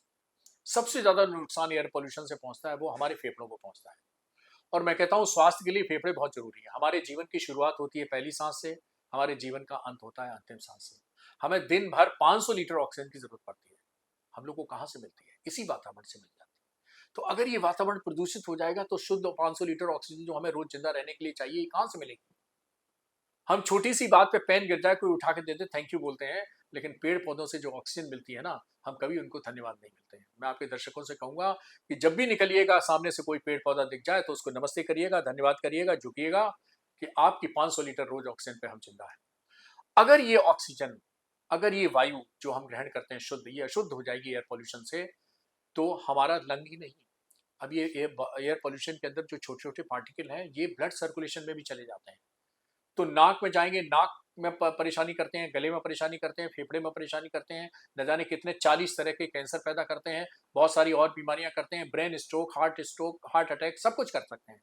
सबसे ज्यादा नुकसान एयर पॉल्यूशन से पहुंचता है, वो हमारे फेफड़ों को पहुंचता है। और मैं कहता हूं स्वास्थ्य के लिए फेफड़े बहुत जरूरी है। हमारे जीवन की शुरुआत होती है पहली सांस से, हमारे जीवन का अंत होता है अंतिम सांस से। हमें दिन भर 500 लीटर ऑक्सीजन की जरूरत पड़ती है। हम लोग को कहां से मिलती है? इसी वातावरण से मिल जाती है। तो अगर ये वातावरण प्रदूषित हो जाएगा, तो शुद्ध 500 लीटर ऑक्सीजन जो हमें रोज जिंदा रहने के लिए चाहिए, ये कहां से मिलेगी? हम छोटी सी बात पे पेन गिर जाए, कोई उठा के देते थैंक यू बोलते हैं, लेकिन पेड़ पौधों से जो ऑक्सीजन मिलती है ना, हम कभी उनको धन्यवाद नहीं मिलते हैं। मैं आपके दर्शकों से कहूंगा कि जब भी निकलिएगा, सामने से कोई पेड़ पौधा दिख जाए तो उसको नमस्ते करिएगा, धन्यवाद करिएगा, झुकिएगा, कि आपकी 500 लीटर रोज ऑक्सीजन पे हम जिंदा है। अगर ये ऑक्सीजन, अगर ये वायु जो हम ग्रहण करते हैं शुद्ध, ये अशुद्ध हो जाएगी एयर पॉल्यूशन से, तो हमारा लंग ही नहीं, अब ये एयर पॉल्यूशन के अंदर जो छोटे छोटे पार्टिकल हैं, ये ब्लड सर्कुलेशन में भी चले जाते हैं। तो नाक में जाएंगे, नाक में परेशानी करते हैं, गले में परेशानी करते हैं, फेफड़े में परेशानी करते हैं, न जाने कितने 40 तरह के कैंसर पैदा करते हैं, बहुत सारी और बीमारियां करते हैं, ब्रेन स्ट्रोक, हार्ट अटैक, सब कुछ कर सकते हैं।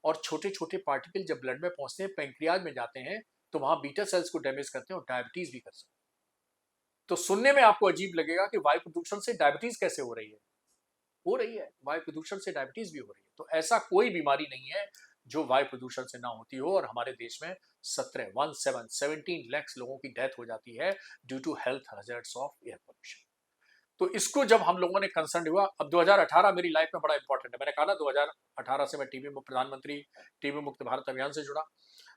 और छोटे छोटे पार्टिकल जब ब्लड में पहुंचते हैं, पेंक्रियाज में जाते हैं, तो वहां बीटा सेल्स को डैमेज करते हैं और डायबिटीज भी कर सकते हैं। तो सुनने में आपको अजीब लगेगा कि वायु प्रदूषण से डायबिटीज कैसे हो रही है, वायु प्रदूषण से डायबिटीज भी हो रही है। तो ऐसा कोई बीमारी नहीं है जो वायु प्रदूषण से ना होती हो, और हमारे देश में 17 लाख लोगों की डेथ हो जाती है due to health hazards of air pollution. तो इसको जब हम लोगों ने कंसर्न हुआ, अब 2018 मेरी लाइफ में बड़ा इंपॉर्टेंट है। मैंने कहा ना 2018 से मैं टीबी प्रधानमंत्री टीबी मुक्त भारत अभियान से जुड़ा।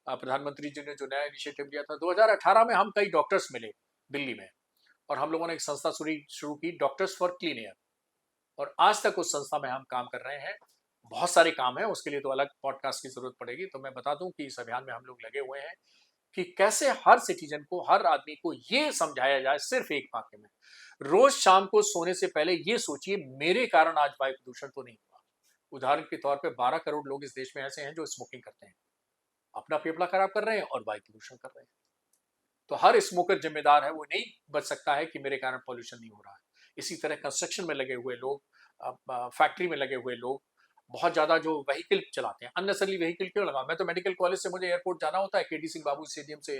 प्रधानमंत्री जी ने जो नया इनिशिएटिव लिया था 2018 में, हम कई डॉक्टर्स मिले दिल्ली में, और हम लोगों ने एक संस्था शुरू की, डॉक्टर्स फॉर क्लीन एयर। और आज तक उस संस्था में हम काम कर रहे हैं। बहुत सारे काम है, उसके लिए तो अलग पॉडकास्ट की जरूरत पड़ेगी। तो मैं बता दूं कि इस अभियान में हम लोग लगे हुए हैं कि कैसे हर सिटीजन को, हर आदमी को ये समझाया जाए, सिर्फ एक वाक्य में, रोज शाम को सोने से पहले ये सोचिए मेरे कारण आज वायु प्रदूषण तो नहीं हुआ। उदाहरण के तौर पे 12 करोड़ लोग इस देश में ऐसे हैं जो स्मोकिंग करते हैं, अपना फेफड़ा खराब कर रहे हैं और वायु प्रदूषण कर रहे हैं। तो हर स्मोकर जिम्मेदार है, वो नहीं बच सकता है कि मेरे कारण पॉल्यूशन नहीं हो रहा है। इसी तरह कंस्ट्रक्शन में लगे हुए लोग, फैक्ट्री में लगे हुए लोग, बहुत ज्यादा जो व्हीकल चलाते हैं, अननेसरली व्हीकल क्यों लगा? मैं तो मेडिकल कॉलेज से मुझे एयरपोर्ट जाना होता है, केडी सिंह बाबू स्टेडियम से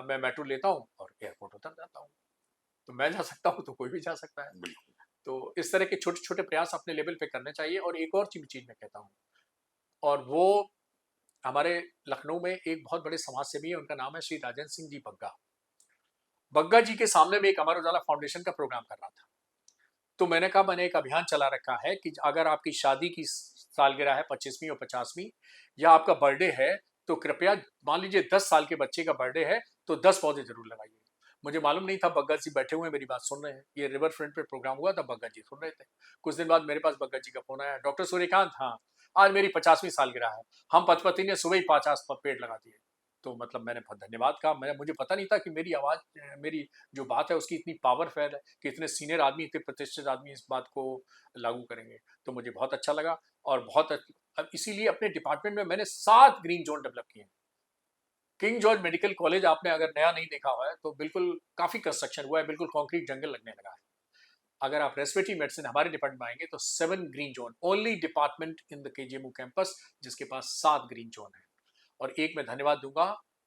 मैं मेट्रो लेता हूँ और एयरपोर्ट उतर जाता हूँ। तो मैं जा सकता हूँ तो कोई भी जा सकता है। बिल्कुल। तो इस तरह के छोटे छोटे प्रयास अपने लेवल पे करने चाहिए। और एक और चीज मैं कहता हूँ, और वो हमारे लखनऊ में एक बहुत बड़े समाज सेवी है, उनका नाम है श्री राजेंद्र सिंह जी बग्गा। बग्गा जी के सामने में एक अमर उजाला फाउंडेशन का प्रोग्राम कर रहा था। तो मैंने कहा, मैंने एक अभियान चला रखा है कि अगर आपकी शादी की सालगिरह है, 25वीं और 50वीं, या आपका बर्थडे है, तो कृपया, मान लीजिए 10 साल के बच्चे का बर्थडे है, तो 10 पौधे जरूर लगाइए। मुझे मालूम नहीं था बग्गा जी बैठे हुए हैं, मेरी बात सुन रहे हैं। ये रिवर फ्रंट पे प्रोग्राम हुआ था, बग्गा जी सुन रहे थे। कुछ दिन बाद मेरे पास बग्गा जी का फोन आया, डॉक्टर सूर्यकांत, हाँ आज मेरी 50वीं सालगिरह है, हम पचपति ने सुबह ही 50 पेड़ लगा दिए। तो मतलब मैंने बहुत धन्यवाद कहा। मुझे पता नहीं था कि मेरी आवाज, मेरी जो बात है उसकी इतनी पावरफुल है कि इतने सीनियर आदमी, इतने प्रतिष्ठित आदमी इस बात को लागू करेंगे। तो मुझे बहुत अच्छा लगा। और अब इसीलिए अपने डिपार्टमेंट में मैंने 7 ग्रीन जोन डेवलप किए हैं। किंग जॉर्ज मेडिकल कॉलेज आपने अगर नया नहीं देखा हुआ है तो बिल्कुल काफी कंस्ट्रक्शन हुआ है, बिल्कुल कंक्रीट जंगल लगने लगा है। अगर आप रेस्पिरेटरी मेडिसिन हमारे डिपार्टमेंट में आएंगे तो 7 green zone, only department in the KGMU campus जिसके पास 7 ग्रीन जोन है। और एक मैं धन्यवाद दूंगा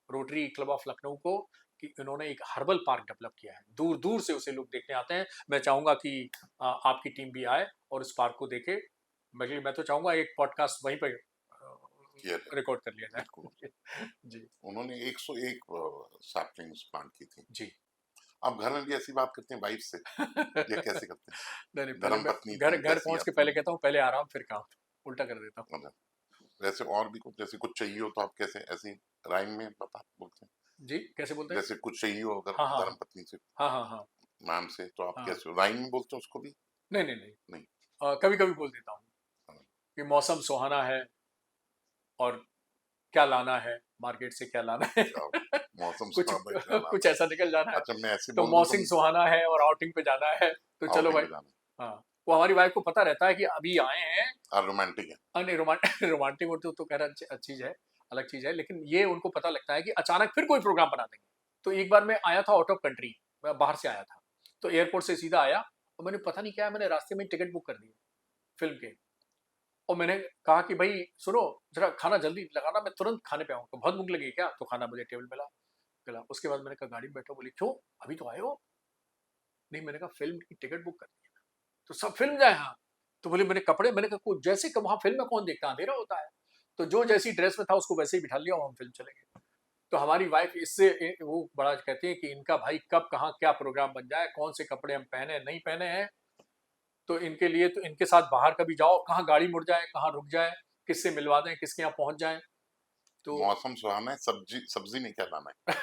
रोटरी क्लब ऑफ लखनऊ को कि इन्होंने एक हर्बल पार्क डेवलप किया है, दूर दूर से उसे लोग देखने आते हैं। मैं चाहूंगा कि आपकी टीम भी आए और उस पार्क को देखे। मैं तो चाहूंगा एक पॉडकास्ट वहीं पर किया जाए, रिकॉर्ड कर लिया बिल्कुल। जाए। जी उन्होंने 101 सैपलिंग्स प्लांट की थी। जी। आप घर में भी ऐसी बात करते हैं वाइफ से, या कैसे करते हैं? नहीं नहीं, पहले धर्म मैं पत्नी घर तुम घर कैसी पहुंच के अब पहले तुम। कहता हूँ पहले आराम फिर काम, उल्टा कर देता हूँ। मतलब वैसे और भी कुछ, जैसे कुछ चाहिए हो तो आप कैसे ऐसी राइम में बता बोलते हैं? जी कैसे बोलते हैं? जैसे कुछ चाहिए हो अगर हाँ हाँ धर्म पत्नी से, हाँ हाँ हाँ मैम से, तो आप हाँ। कैसे राइम में बोलते हैं उसको भी? नहीं नहीं नहीं, नहीं। कभी कभी बोल देता हूँ हाँ, कि मौसम सुहाना है और क्या लाना है, मार्केट से क्या लाना है। क्या मौसम कुछ सुहाना क्या कुछ लाना ऐसा निकल जाना है। है। अच्छा, मैं ऐसे तो बोल दूं तो मौसम सुहाना है और आउटिंग पे जाना है, तो चलो आउटिंग भाई। पे जाना हाँ, वो हमारी वाइफ को पता रहता है कि अभी आए हैं। है, रोमांटिक है। नहीं, रोमांटिक हो तो कह रहा चीज है, अलग चीज है, लेकिन ये उनको पता लगता है कि अचानक फिर कोई प्रोग्राम बना देंगे। तो एक बार मैं आया था आउट ऑफ कंट्री, मैं बाहर से आया था, तो एयरपोर्ट से सीधा आया और मैंने पता नहीं क्या है, मैंने रास्ते में टिकट बुक कर दी फिल्म के। और मैंने कहा कि भाई सुनो, जरा खाना जल्दी लगाना, मैं तुरंत खाने पे आऊंगा। बहुत भूख लगी है क्या? तो खाना मुझे टेबल मिला मिला। उसके बाद मैंने कहा गाड़ी में बैठो। बोली क्यों, अभी तो आए हो? नहीं, मैंने कहा फिल्म की टिकट बुक कर दी है। तो सब फिल्म जाए हाँ। तो बोले मेरे कपड़े, मैंने कहा जैसे कि वहां फिल्म में कौन देखता है, अंधेरा होता है। तो जो जैसी ड्रेस में था उसको वैसे ही बिठा लिया और हम फिल्म चले गए। तो हमारी वाइफ इससे वो बड़ा कहती है कि इनका भाई कब कहाँ क्या प्रोग्राम बन जाए, कौन से कपड़े हम पहने नहीं पहने हैं। तो इनके लिए तो इनके साथ बाहर कभी जाओ, कहाँ गाड़ी मुड़ जाए, कहाँ रुक जाए, किससे मिलवा दें, किसके यहाँ पहुंच जाए। तो मौसम सुहाना है, सब्जी सब्जी नहीं क्या लाना है?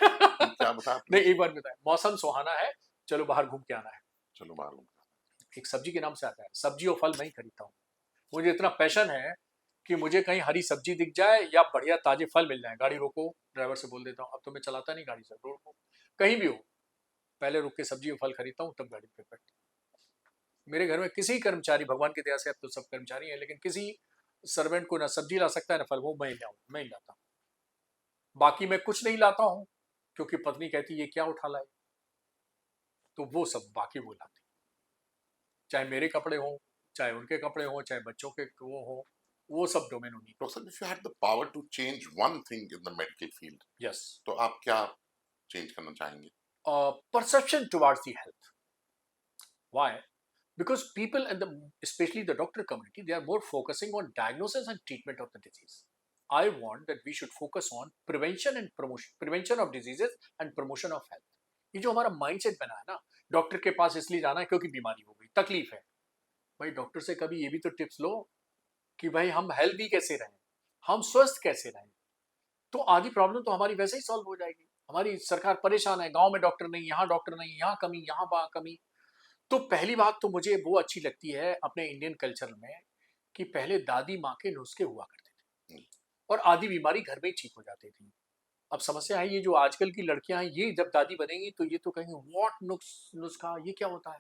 क्या बताया आपने? नहीं, एक बार बताया मौसम सुहाना है, चलो बाहर घूम के आना है। चलो बाहर घूम के एक सब्जी के नाम से आता है, सब्जी और फल मैं ही खरीदता हूँ। मुझे इतना पैशन है कि मुझे कहीं हरी सब्जी दिख जाए या बढ़िया ताजे फल मिल जाए, गाड़ी रोको, ड्राइवर से बोल देता हूँ, अब तो मैं चलाता नहीं गाड़ी, से रोड को कहीं भी हो, पहले रुक के सब्जी और फल खरीदता हूँ, तब गाड़ी पे बैठता हूँ। मेरे घर में किसी कर्मचारी, भगवान की दया से अब तो सब कर्मचारी हैं, लेकिन किसी सर्वेंट को ना सब्जी ला सकता है ना फल, वो मैं ही लाता हूँ। बाकी मैं कुछ नहीं लाता हूँ क्योंकि पत्नी कहती है ये क्या उठा लाए, तो वो सब बाकी वो लाती, चाहे मेरे कपड़े हों, चाहे उनके कपड़े हों, चाहे बच्चों के वो हों, वो सब डोमेन उन्हीं का। डॉक्टर साहब, if you had the power to change one thing in the medical field, yes, तो आप क्या चेंज करना चाहेंगे? Perception towards the health. Why? Because people and especially the doctor community, they are more focusing on diagnosis and treatment of the disease. I want that we should focus on prevention of diseases and promotion of health. ये जो हमारा माइंडसेट बना है ना, डॉक्टर के पास इसलिए जाना है क्योंकि बीमारी हो गई, तकलीफ है। भाई डॉक्टर से कभी ये भी तो टिप्स लो कि भाई हम हेल्दी कैसे रहें, हम स्वस्थ कैसे रहें। तो आधी प्रॉब्लम तो हमारी वैसे ही सॉल्व हो जाएगी। हमारी सरकार परेशान है, गांव में डॉक्टर नहीं, यहाँ डॉक्टर नहीं, यहाँ कमी, यहाँ वहाँ कमी। तो पहली बात तो मुझे वो अच्छी लगती है अपने इंडियन कल्चर में कि पहले दादी माँ के नुस्खे हुआ करते थे और आधी बीमारी घर में ही ठीक हो जाती थी। अब समस्या है ये जो आजकल की लड़कियां हैं, ये जब दादी बनेंगी तो ये तो कहेंगे व्हाट नुस्खा, ये क्या होता है।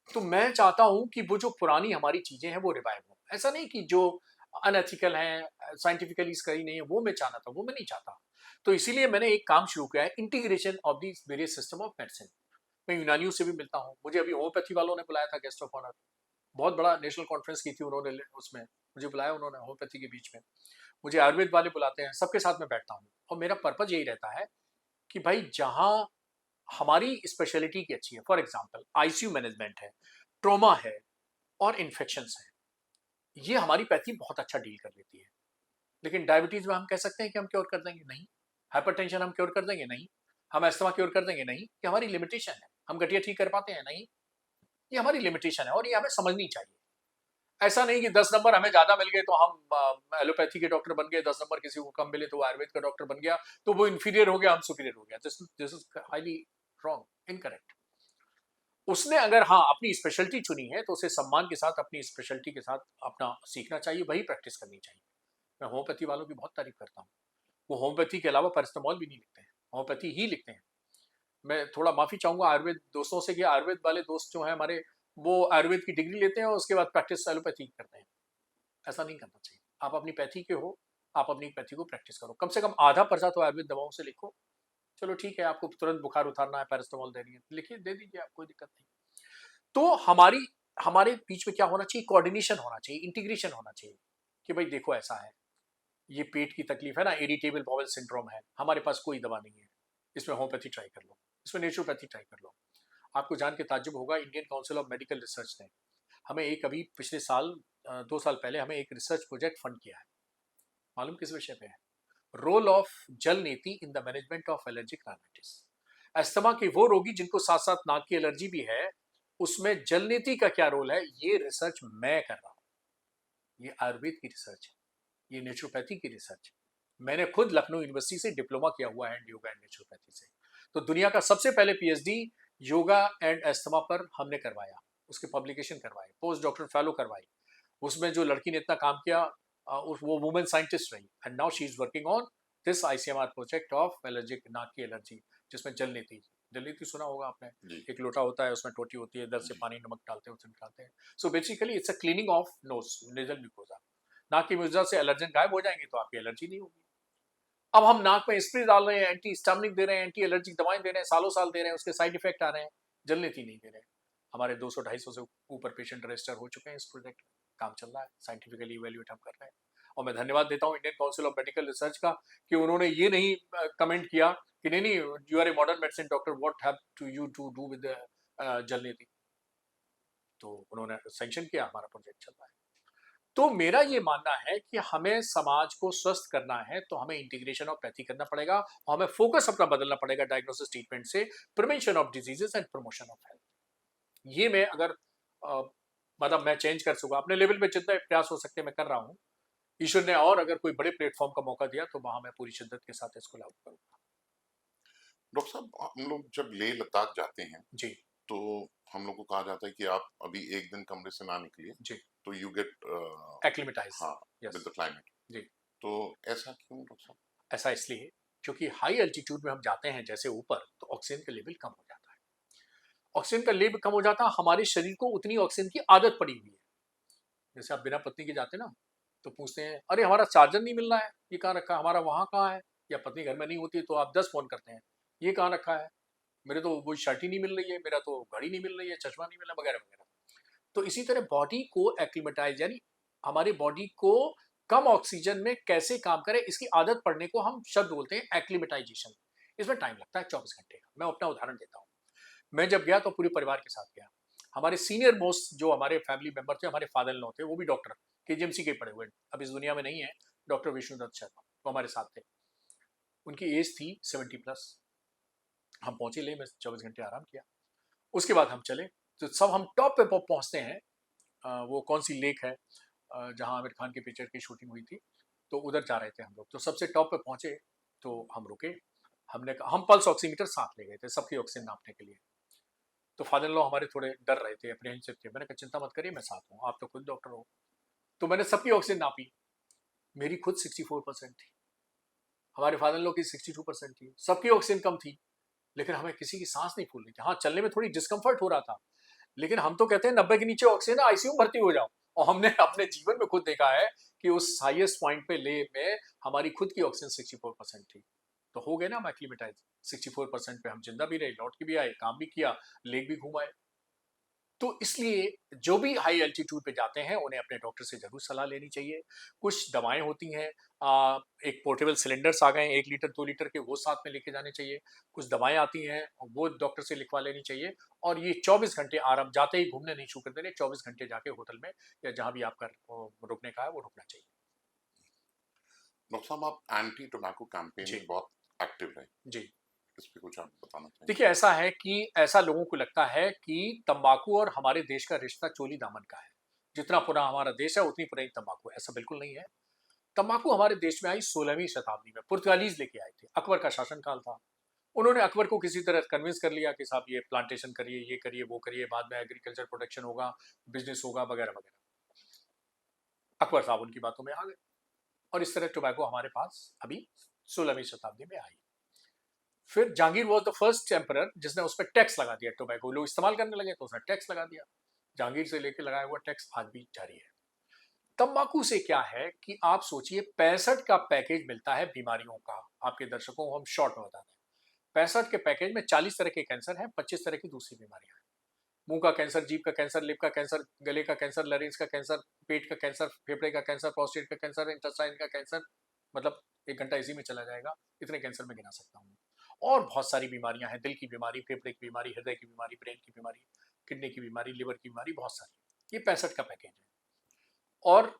तो मैं चाहता हूं कि वो जो पुरानी हमारी चीजें हैं वो रिवाइव हो। ऐसा नहीं कि जो अनएथिकल है, साइंटिफिकली सही नहीं है, वो मैं चाहता था, वो मैं नहीं चाहता। तो इसीलिए मैंने एक काम शुरू किया है, integration of the various system of medicine. मैं यूनानियों से भी मिलता हूँ, मुझे अभी होम्योपैथी वालों ने बुलाया था गेस्ट ऑफ ऑनर, बहुत बड़ा नेशनल कॉन्फ्रेंस की थी उन्होंने, उसमें मुझे बुलाया उन्होंने होम्योपैथी के बीच में। मुझे आयुर्वेद वाले बुलाते हैं, सबके साथ में बैठता हूँ और मेरा पर्पज यही रहता है कि भाई जहाँ हमारी स्पेशलिटी की अच्छी है, फॉर एग्जाम्पल आईसीयू मैनेजमेंट है, ट्रोमा है और इन्फेक्शंस है, ये हमारी पैथी बहुत अच्छा डील कर लेती है। लेकिन डायबिटीज में हम कह सकते हैं कि हम क्योर कर देंगे? नहीं। हाइपरटेंशन हम क्योर कर देंगे? नहीं। हम अस्थमा क्योर कर देंगे? नहीं। ये हमारी लिमिटेशन है। हम गठिया ठीक कर पाते हैं? नहीं। ये हमारी लिमिटेशन है और ये हमें समझनी चाहिए। ऐसा नहीं कि 10 नंबर हमें ज्यादा मिल गए तो हम एलोपैथी के डॉक्टर बन गए, 10 नंबर किसी को कम मिले तो वो आयुर्वेद का डॉक्टर बन गया, तो वो इंफीरियर हो गया, हम सुपीरियर हो गया। This is highly wrong, incorrect. उसने अगर हाँ अपनी स्पेशलिटी चुनी है तो उसे सम्मान के साथ अपनी स्पेशलिटी के साथ अपना सीखना चाहिए, वही प्रैक्टिस करनी चाहिए। मैं होम्योपैथी वालों की बहुत तारीफ करता हूँ, वो होम्योपैथी के अलावा पैरासिटामोल भी नहीं लिखते हैं, होम्योपैथी ही लिखते हैं। मैं थोड़ा माफी चाहूंगा आयुर्वेद दोस्तों से कि आयुर्वेद वाले दोस्त जो हैं हमारे, वो आयुर्वेद की डिग्री लेते हैं और उसके बाद प्रैक्टिस एलोपैथी करते हैं। ऐसा नहीं करना चाहिए। आप अपनी पैथी के हो, आप अपनी पैथी को प्रैक्टिस करो, कम से कम आधा पर्चा तो आयुर्वेद दवाओं से लिखो। चलो ठीक है, आपको तुरंत बुखार उतारना है, पैरासिटामोल देनी है, लिखिए दे दीजिए आप, कोई दिक्कत नहीं। तो हमारे बीच में क्या होना चाहिए, कोऑर्डिनेशन होना चाहिए, इंटीग्रेशन होना चाहिए कि भाई देखो ऐसा है, ये पेट की तकलीफ है ना, इरिटेबल बाउल सिंड्रोम है, हमारे पास कोई दवा नहीं है, इसमें होम्योपैथी ट्राई कर लो, इसमें नेचुरोपैथी ट्राई कर लो। आपको जान के ताज्जुब होगा, Indian council of medical research ने हमें एक अभी पिछले साल 2 साल पहले हमें एक रिसर्च प्रोजेक्ट फंड किया है। मालूम किस विषय पे है? रोल ऑफ जल नीति in the management of allergic rhinitis. Asthma के वो रोगी जिनको साथ साथ नाक की एलर्जी भी है, उसमें जल नीति का क्या रोल है, ये रिसर्च मैं कर रहा हूं। ये आयुर्वेद की रिसर्च है, ये नेचुरोपैथी की रिसर्च है। मैंने खुद लखनऊ यूनिवर्सिटी से डिप्लोमा किया हुआ है योगा एंड नेचुरोपैथी से। तो दुनिया का सबसे पहले पीएचडी योगा एंड अस्थमा पर हमने करवाया, उसके पब्लिकेशन करवाए, पोस्ट डॉक्टर फेलो करवाई। उसमें जो लड़की ने इतना काम किया, वो वुमेन साइंटिस्ट रही, and now she is working on this ICMR project of allergic नाक की एलर्जी, जिसमें जल नीति सुना होगा आपने। जी। एक लोटा होता है, उसमें टोटी होती है, इधर से जी। पानी नमक डालते हैं, उसे निकालते हैं। So basically it's a cleaning of nose, nasal mucosa. नाक की म्यूकोजा से एलर्जन गायब हो जाएंगे तो आपकी एलर्जी नहीं होगी। अब हम नाक में स्प्रे डाल रहे हैं, एंटी हिस्टामिनिक दे रहे हैं, एंटी एलर्जिक दवाएं दे रहे हैं, सालों साल दे रहे हैं, उसके साइड इफेक्ट आ रहे हैं, जल नीति नहीं दे रहे हैं। हमारे 200-250 से ऊपर पेशेंट रजिस्टर हो चुके हैं इस प्रोजेक्ट में, काम चल रहा है, साइंटिफिकली इवेल्युएट हम कर रहे हैं। और मैं धन्यवाद देता हूं Indian council of medical research का कि उन्होंने ये नहीं कमेंट किया कि नहीं नहीं, you are a modern medicine doctor, what have to you to do with जल नीति। तो उन्होंने सैंक्शन किया, हमारा प्रोजेक्ट चल रहा है। तो मेरा ये मानना है कि हमें समाज को स्वस्थ करना है तो हमें इंटीग्रेशन ऑफ पैथी करना पड़ेगा, और हमें फोकस अपना बदलना पड़ेगा डायग्नोसिस ट्रीटमेंट से prevention of diseases and promotion of health. ये मैं अगर अ, मतलब मैं चेंज कर सकूँ अपने लेवल पे, जितना प्रयास हो सकते हैं मैं कर रहा हूँ। ईश्वर ने और अगर कोई बड़े प्लेटफॉर्म का मौका दिया तो वहां मैं पूरी शिद्दत के साथ इसको लागू करूंगा। डॉक्टर साहब, हम लोग जब लेह लद्दाख जाते हैं जी। तो हम लोग को कहा जाता है कि आप अभी एक दिन कमरे से ना निकलिए, जी। तो यू गेट एक्लिमेटाइज। हाँ, विद यस। The climate. जी। तो ऐसा क्यों डॉक्टर साहब? ऐसा इसलिए क्योंकि हाई एल्टीट्यूड में हम जाते हैं जैसे ऊपर, तो ऑक्सीजन का लेवल कम हो जाता है। ऑक्सीजन का लेवल कम हो जाता है, हमारे शरीर को उतनी ऑक्सीजन की आदत पड़ी हुई है। जैसे आप बिना पत्नी के जाते हैं ना, तो पूछते हैं अरे हमारा चार्जर नहीं मिल रहा है, ये कहाँ रखा है, हमारा वहाँ कहाँ है, या पत्नी घर में नहीं होती तो आप 10 फोन करते हैं, ये कहाँ रखा है, मेरे तो वो शर्ट ही नहीं मिल रही है, मेरा तो घड़ी नहीं मिल रही है, चश्मा नहीं मिल रहा, वगैरह वगैरह। तो इसी तरह बॉडी को एक्लिमेटाइज, यानी हमारी बॉडी को कम ऑक्सीजन में कैसे काम करे, इसकी आदत पड़ने को हम शब्द बोलते हैं एक्लिमेटाइजेशन। इसमें टाइम लगता है 24 घंटे का। मैं अपना उदाहरण देता हूँ। मैं जब गया तो पूरे परिवार के साथ गया। हमारे सीनियर मोस्ट जो हमारे फैमिली मेंबर थे, हमारे फादर इन लॉ थे, वो भी डॉक्टर केजीएमसी के पढ़े हुए, अब इस दुनिया में नहीं है, डॉक्टर विष्णुदत्त शर्मा, वो हमारे साथ थे। उनकी एज थी 70+। हम पहुंचे ले, मैं 24 घंटे आराम किया। उसके बाद हम चले, तो सब हम टॉप पे पहुंचते हैं। वो कौन सी लेक है जहां आमिर खान के पिक्चर की शूटिंग हुई थी, तो उधर जा रहे थे हम लोग। तो सबसे टॉप पे पहुंचे तो हम रुके, हम पल्स ऑक्सीमीटर साथ ले गए थे सबकी ऑक्सीजन नापने के लिए। तो फादर इन लॉ हमारे थोड़े डर रहे थे, अप्रीहेंसिव थे। मैंने कहा चिंता मत करिए, मैं साथ हूँ, आप तो खुद डॉक्टर हो। तो मैंने सबकी ऑक्सीजन नापी, मेरी खुद 64% थी, हमारे फादर इन लॉ की 62% थी, सबकी ऑक्सीजन कम थी। लेकिन हमें किसी की सांस नहीं फूल रही थी। हाँ, चलने में थोड़ी डिस्कम्फर्ट हो रहा था, लेकिन हम तो कहते हैं 90 के नीचे ऑक्सीजन आईसीयू में भर्ती हो जाओ। और हमने अपने जीवन में खुद देखा है कि उस हाईएस्ट पॉइंट पे ले में हमारी खुद की ऑक्सीजन 64% थी। तो हो गए ना हम एक्लिमेटाइज। 64% पे हम जिंदा भी रहे, लौट के भी आए, काम भी किया, लेक भी घुमाए। तो इसलिए जो भी हाई एल्टीट्यूड पे जाते हैं उन्हें अपने डॉक्टर से जरूर सलाह लेनी चाहिए। कुछ दवाएं होती हैं, एक पोर्टेबल सिलेंडर्स आ गए 1 लीटर 2 लीटर के, वो साथ में लेके जाने चाहिए। कुछ दवाएं आती हैं, वो डॉक्टर से लिखवा लेनी चाहिए। और ये 24 घंटे आराम, जाते ही घूमने नहीं शुरू कर देने, 24 घंटे जाके होटल में या जहां भी आपका रुकने का है वो रुकना चाहिए। डॉक्टर साहब, आप एंटी टोबैको कैंपेन जी। में बहुत एक्टिव रहे, जी। इस पे कुछ आप बताना चाहेंगे? देखिए, ऐसा है कि ऐसा लोगों को लगता है कि तंबाकू और हमारे देश का रिश्ता चोली दामन का है। जितना पुराना हमारा देश है उतनी पुरानी तंबाकू है। ऐसा बिल्कुल नहीं है। तंबाकू हमारे देश में आई 16वीं शताब्दी में, पुर्तगालीज लेके आए थे, अकबर का शासनकाल था। उन्होंने अकबर को किसी तरह कन्विंस कर लिया कि साहब ये प्लांटेशन करिए, ये करिए, वो करिए, बाद में एग्रीकल्चर प्रोडक्शन होगा, बिजनेस होगा, वगैरह वगैरह। अकबर साहब उनकी बातों में आ गए और इस तरह टोबैको हमारे पास अभी 16वीं शताब्दी में आई। फिर Jahangir was the first emperor जिसने उस पर टैक्स लगा दिया। टोबैको लोग इस्तेमाल करने लगे तो उसने टैक्स लगा दिया। जहांगीर से लेके लगाया हुआ टैक्स आज भी जारी है। तंबाकू से क्या है कि आप सोचिए 65 का पैकेज मिलता है बीमारियों का। आपके दर्शकों को हम शॉर्ट में बता दें, 65 के पैकेज में 40 तरह के कैंसर हैं, 25 तरह की दूसरी बीमारियां हैं। मुंह का कैंसर, जीभ का कैंसर, लिप का कैंसर, गले का कैंसर, लरिंक्स का कैंसर, पेट का कैंसर, फेफड़े का कैंसर, प्रोस्टेट का कैंसर, इंटेस्टाइन का कैंसर। मतलब 1 घंटा इसी में चला जाएगा, इतने कैंसर में गिना सकता हूँ। और बहुत सारी बीमारियां हैं, दिल की बीमारी, फेफड़े की बीमारी, हृदय की बीमारी, ब्रेन की बीमारी, किडनी की बीमारी, लिवर की बीमारी, बहुत सारी। ये 65 का पैकेज है। और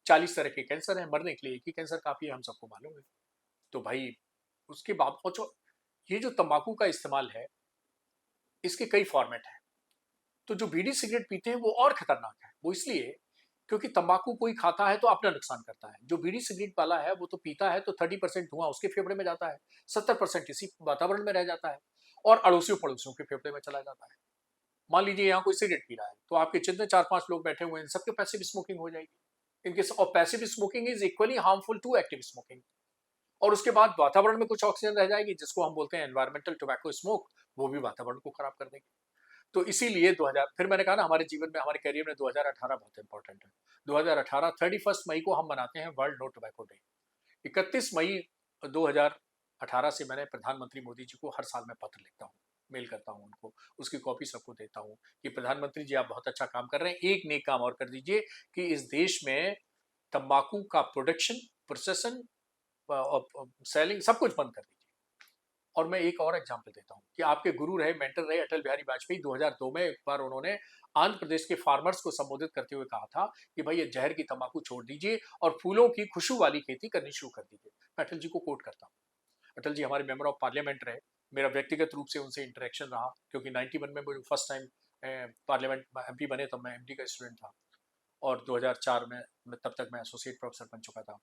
40 तरह के कैंसर है, मरने के लिए एक ही कैंसर काफी है, हम सबको मालूम है। तो भाई उसके बाद जो ये जो तंबाकू का इस्तेमाल है, इसके कई फॉर्मेट हैं। तो जो बीड़ी सिगरेट पीते हैं वो और खतरनाक है। वो इसलिए क्योंकि तंबाकू कोई खाता है तो अपना नुकसान करता है। जो बीड़ी सिगरेट वाला है वो तो पीता है तो 30% धुआं उसके फेफड़े में जाता है, 70% इसी वातावरण में रह जाता है और अड़ोसियों पड़ोसियों के फेफड़े में चला जाता है। मान लीजिए यहाँ कोई सिगरेट पी रहा है तो आपके जितने 4-5 लोग बैठे हुए हैं सबके पैसिव स्मोकिंग हो जाएगी इनके। और passive smoking is equally harmful to active smoking. और उसके बाद वातावरण में कुछ ऑक्सीजन रह जाएगी जिसको हम बोलते हैं एनवायरमेंटल टोबैको स्मोक, वो भी वातावरण को खराब कर देगी। तो इसीलिए 2000, फिर मैंने कहा ना हमारे जीवन में, हमारे करियर में 2018 बहुत इंपॉर्टेंट है। 2018 31 मई को हम मनाते हैं वर्ल्ड नो टोबैको डे। 31 मई 2018 से मैंने प्रधानमंत्री मोदी जी को हर साल में पत्र लिखता हूँ, मेल करता हूँ उनको, उसकी कॉपी सबको देता हूँ कि प्रधानमंत्री जी आप बहुत अच्छा काम कर रहे हैं, एक नेक काम और कर दीजिए कि इस देश में तंबाकू का प्रोडक्शन, प्रोसेसन, सेलिंग सब कुछ बंद कर दीजिए। और मैं एक और एग्जांपल देता हूं कि आपके गुरु रहे, मेंटर रहे अटल बिहारी वाजपेयी। 2002 में एक बार उन्होंने आंध्र प्रदेश के फार्मर्स को संबोधित करते हुए कहा था कि भाई ये जहर की तंबाकू छोड़ दीजिए और फूलों की खुशबू वाली खेती करनी शुरू कर दीजिए। मैं अटल जी को कोट करता हूँ। अटल जी हमारे मेंबर ऑफ पार्लियामेंट रहे, मेरा व्यक्तिगत रूप से उनसे इंटरेक्शन रहा क्योंकि 91 में मुझे फर्स्ट टाइम पार्लियामेंट एमपी बने तब मैं एमडी का स्टूडेंट था और 2004 में तब तक मैं एसोसिएट प्रोफेसर बन चुका था।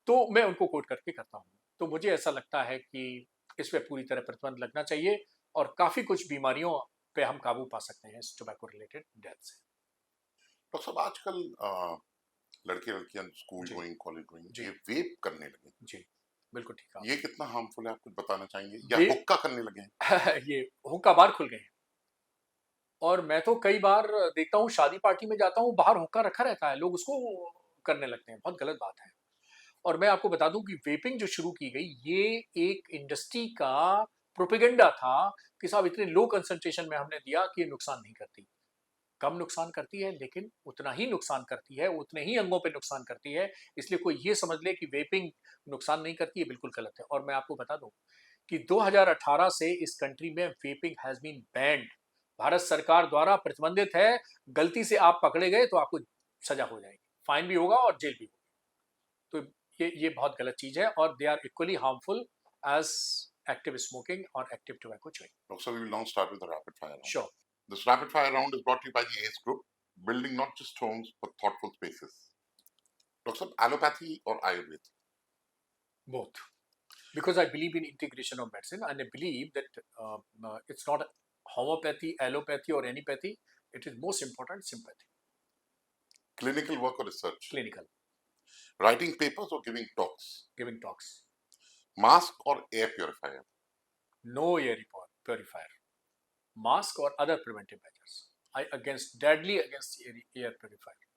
तो मैं उनको कोट करके करता हूँ। तो मुझे ऐसा लगता है कि इस पे पूरी तरह प्रतिबंध लगना चाहिए और काफ़ी कुछ बीमारियों पे हम काबू पा सकते हैं इस टोबैको रिलेटेड डेथ से। डॉक्टर साहब आजकल लड़के लड़कियां स्कूल जी, गोइंग, कॉलेज गोइंग, जी, ये वेप करने लगे। जी, बिल्कुल ठीक कहा ये आपने। कितना हार्मफुल है, आप कुछ बताना चाहेंगे? या वे हुक्का करने लगे हैं? ये हुक्का बार खुल गए हैं और मैं तो कई बार देखता हूँ शादी पार्टी में जाता हूँ, बाहर हुक्का रखा रहता है, लोग उसको करने लगते हैं, बहुत गलत बात है। और मैं आपको बता दूं कि वेपिंग जो शुरू की गई ये एक इंडस्ट्री का प्रोपेगेंडा था कि साहब इतने लो कंसंट्रेशन में हमने दिया कि ये नुकसान नहीं करती। कम नुकसान करती है लेकिन उतना ही नुकसान करती है, उतने ही अंगों पे नुकसान करती है। इसलिए कोई ये समझ ले कि वेपिंग नुकसान नहीं करती है, बिल्कुल गलत है। और मैं आपको बता दूं कि 2018 से इस कंट्री में vaping has been banned, Bharat सरकार द्वारा प्रतिबंधित है। गलती से आप पकड़े गए तो आपको सजा हो जाएगी, फाइन भी होगा और जेल भी होगी। तो ये बहुत गलत चीज है और they are equally harmful as active smoking और active tobacco chewing. Doctor, we will now start with the rapid fire round. Sure. This rapid fire round is brought to you by the ACE Group, building not just homes but thoughtful spaces. Doctor, allopathy or Ayurveda? Both. Because I believe in integration of medicine and I believe that it's not homeopathy, allopathy or anypathy. It is most important sympathy. Clinical work or research? Clinical. Writing papers or giving talks? Giving talks. Mask or air purifier? No air purifier. Mask or other preventive measures. Deadly against air purifier.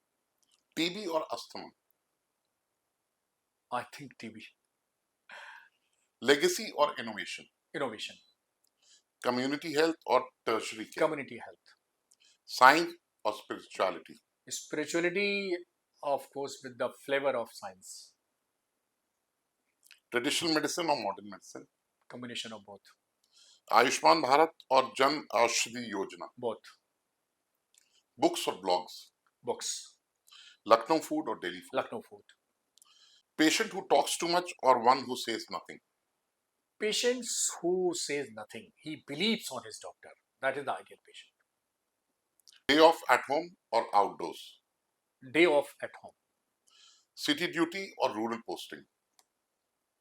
TB or asthma? I think TB. Legacy or innovation? Innovation. Community health or tertiary care? Community health. Science or spirituality? Spirituality, of course, with the flavor of science. Traditional medicine or modern medicine? Combination of both. Ayushman Bharat और Jan Aushadhi Yojana? Both. Books or blogs? Books. Lucknow food or Delhi food? Lucknow food. Patient who talks too much or one who says nothing? Patients who says nothing. He believes on his doctor. That is the ideal patient. Day off at home or outdoors? Day off at home. City duty or rural posting?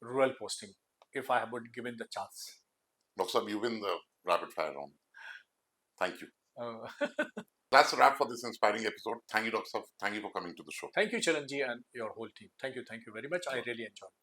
Rural posting, if I have been given the chance. Dr. Saab, you win the rapid fire round. Thank you. Uh, That's a wrap for this inspiring episode. Thank you, Dr. Saab. Thank you for coming to the show. thank you, Charanji, and your whole team. Thank you very much. I really enjoyed it.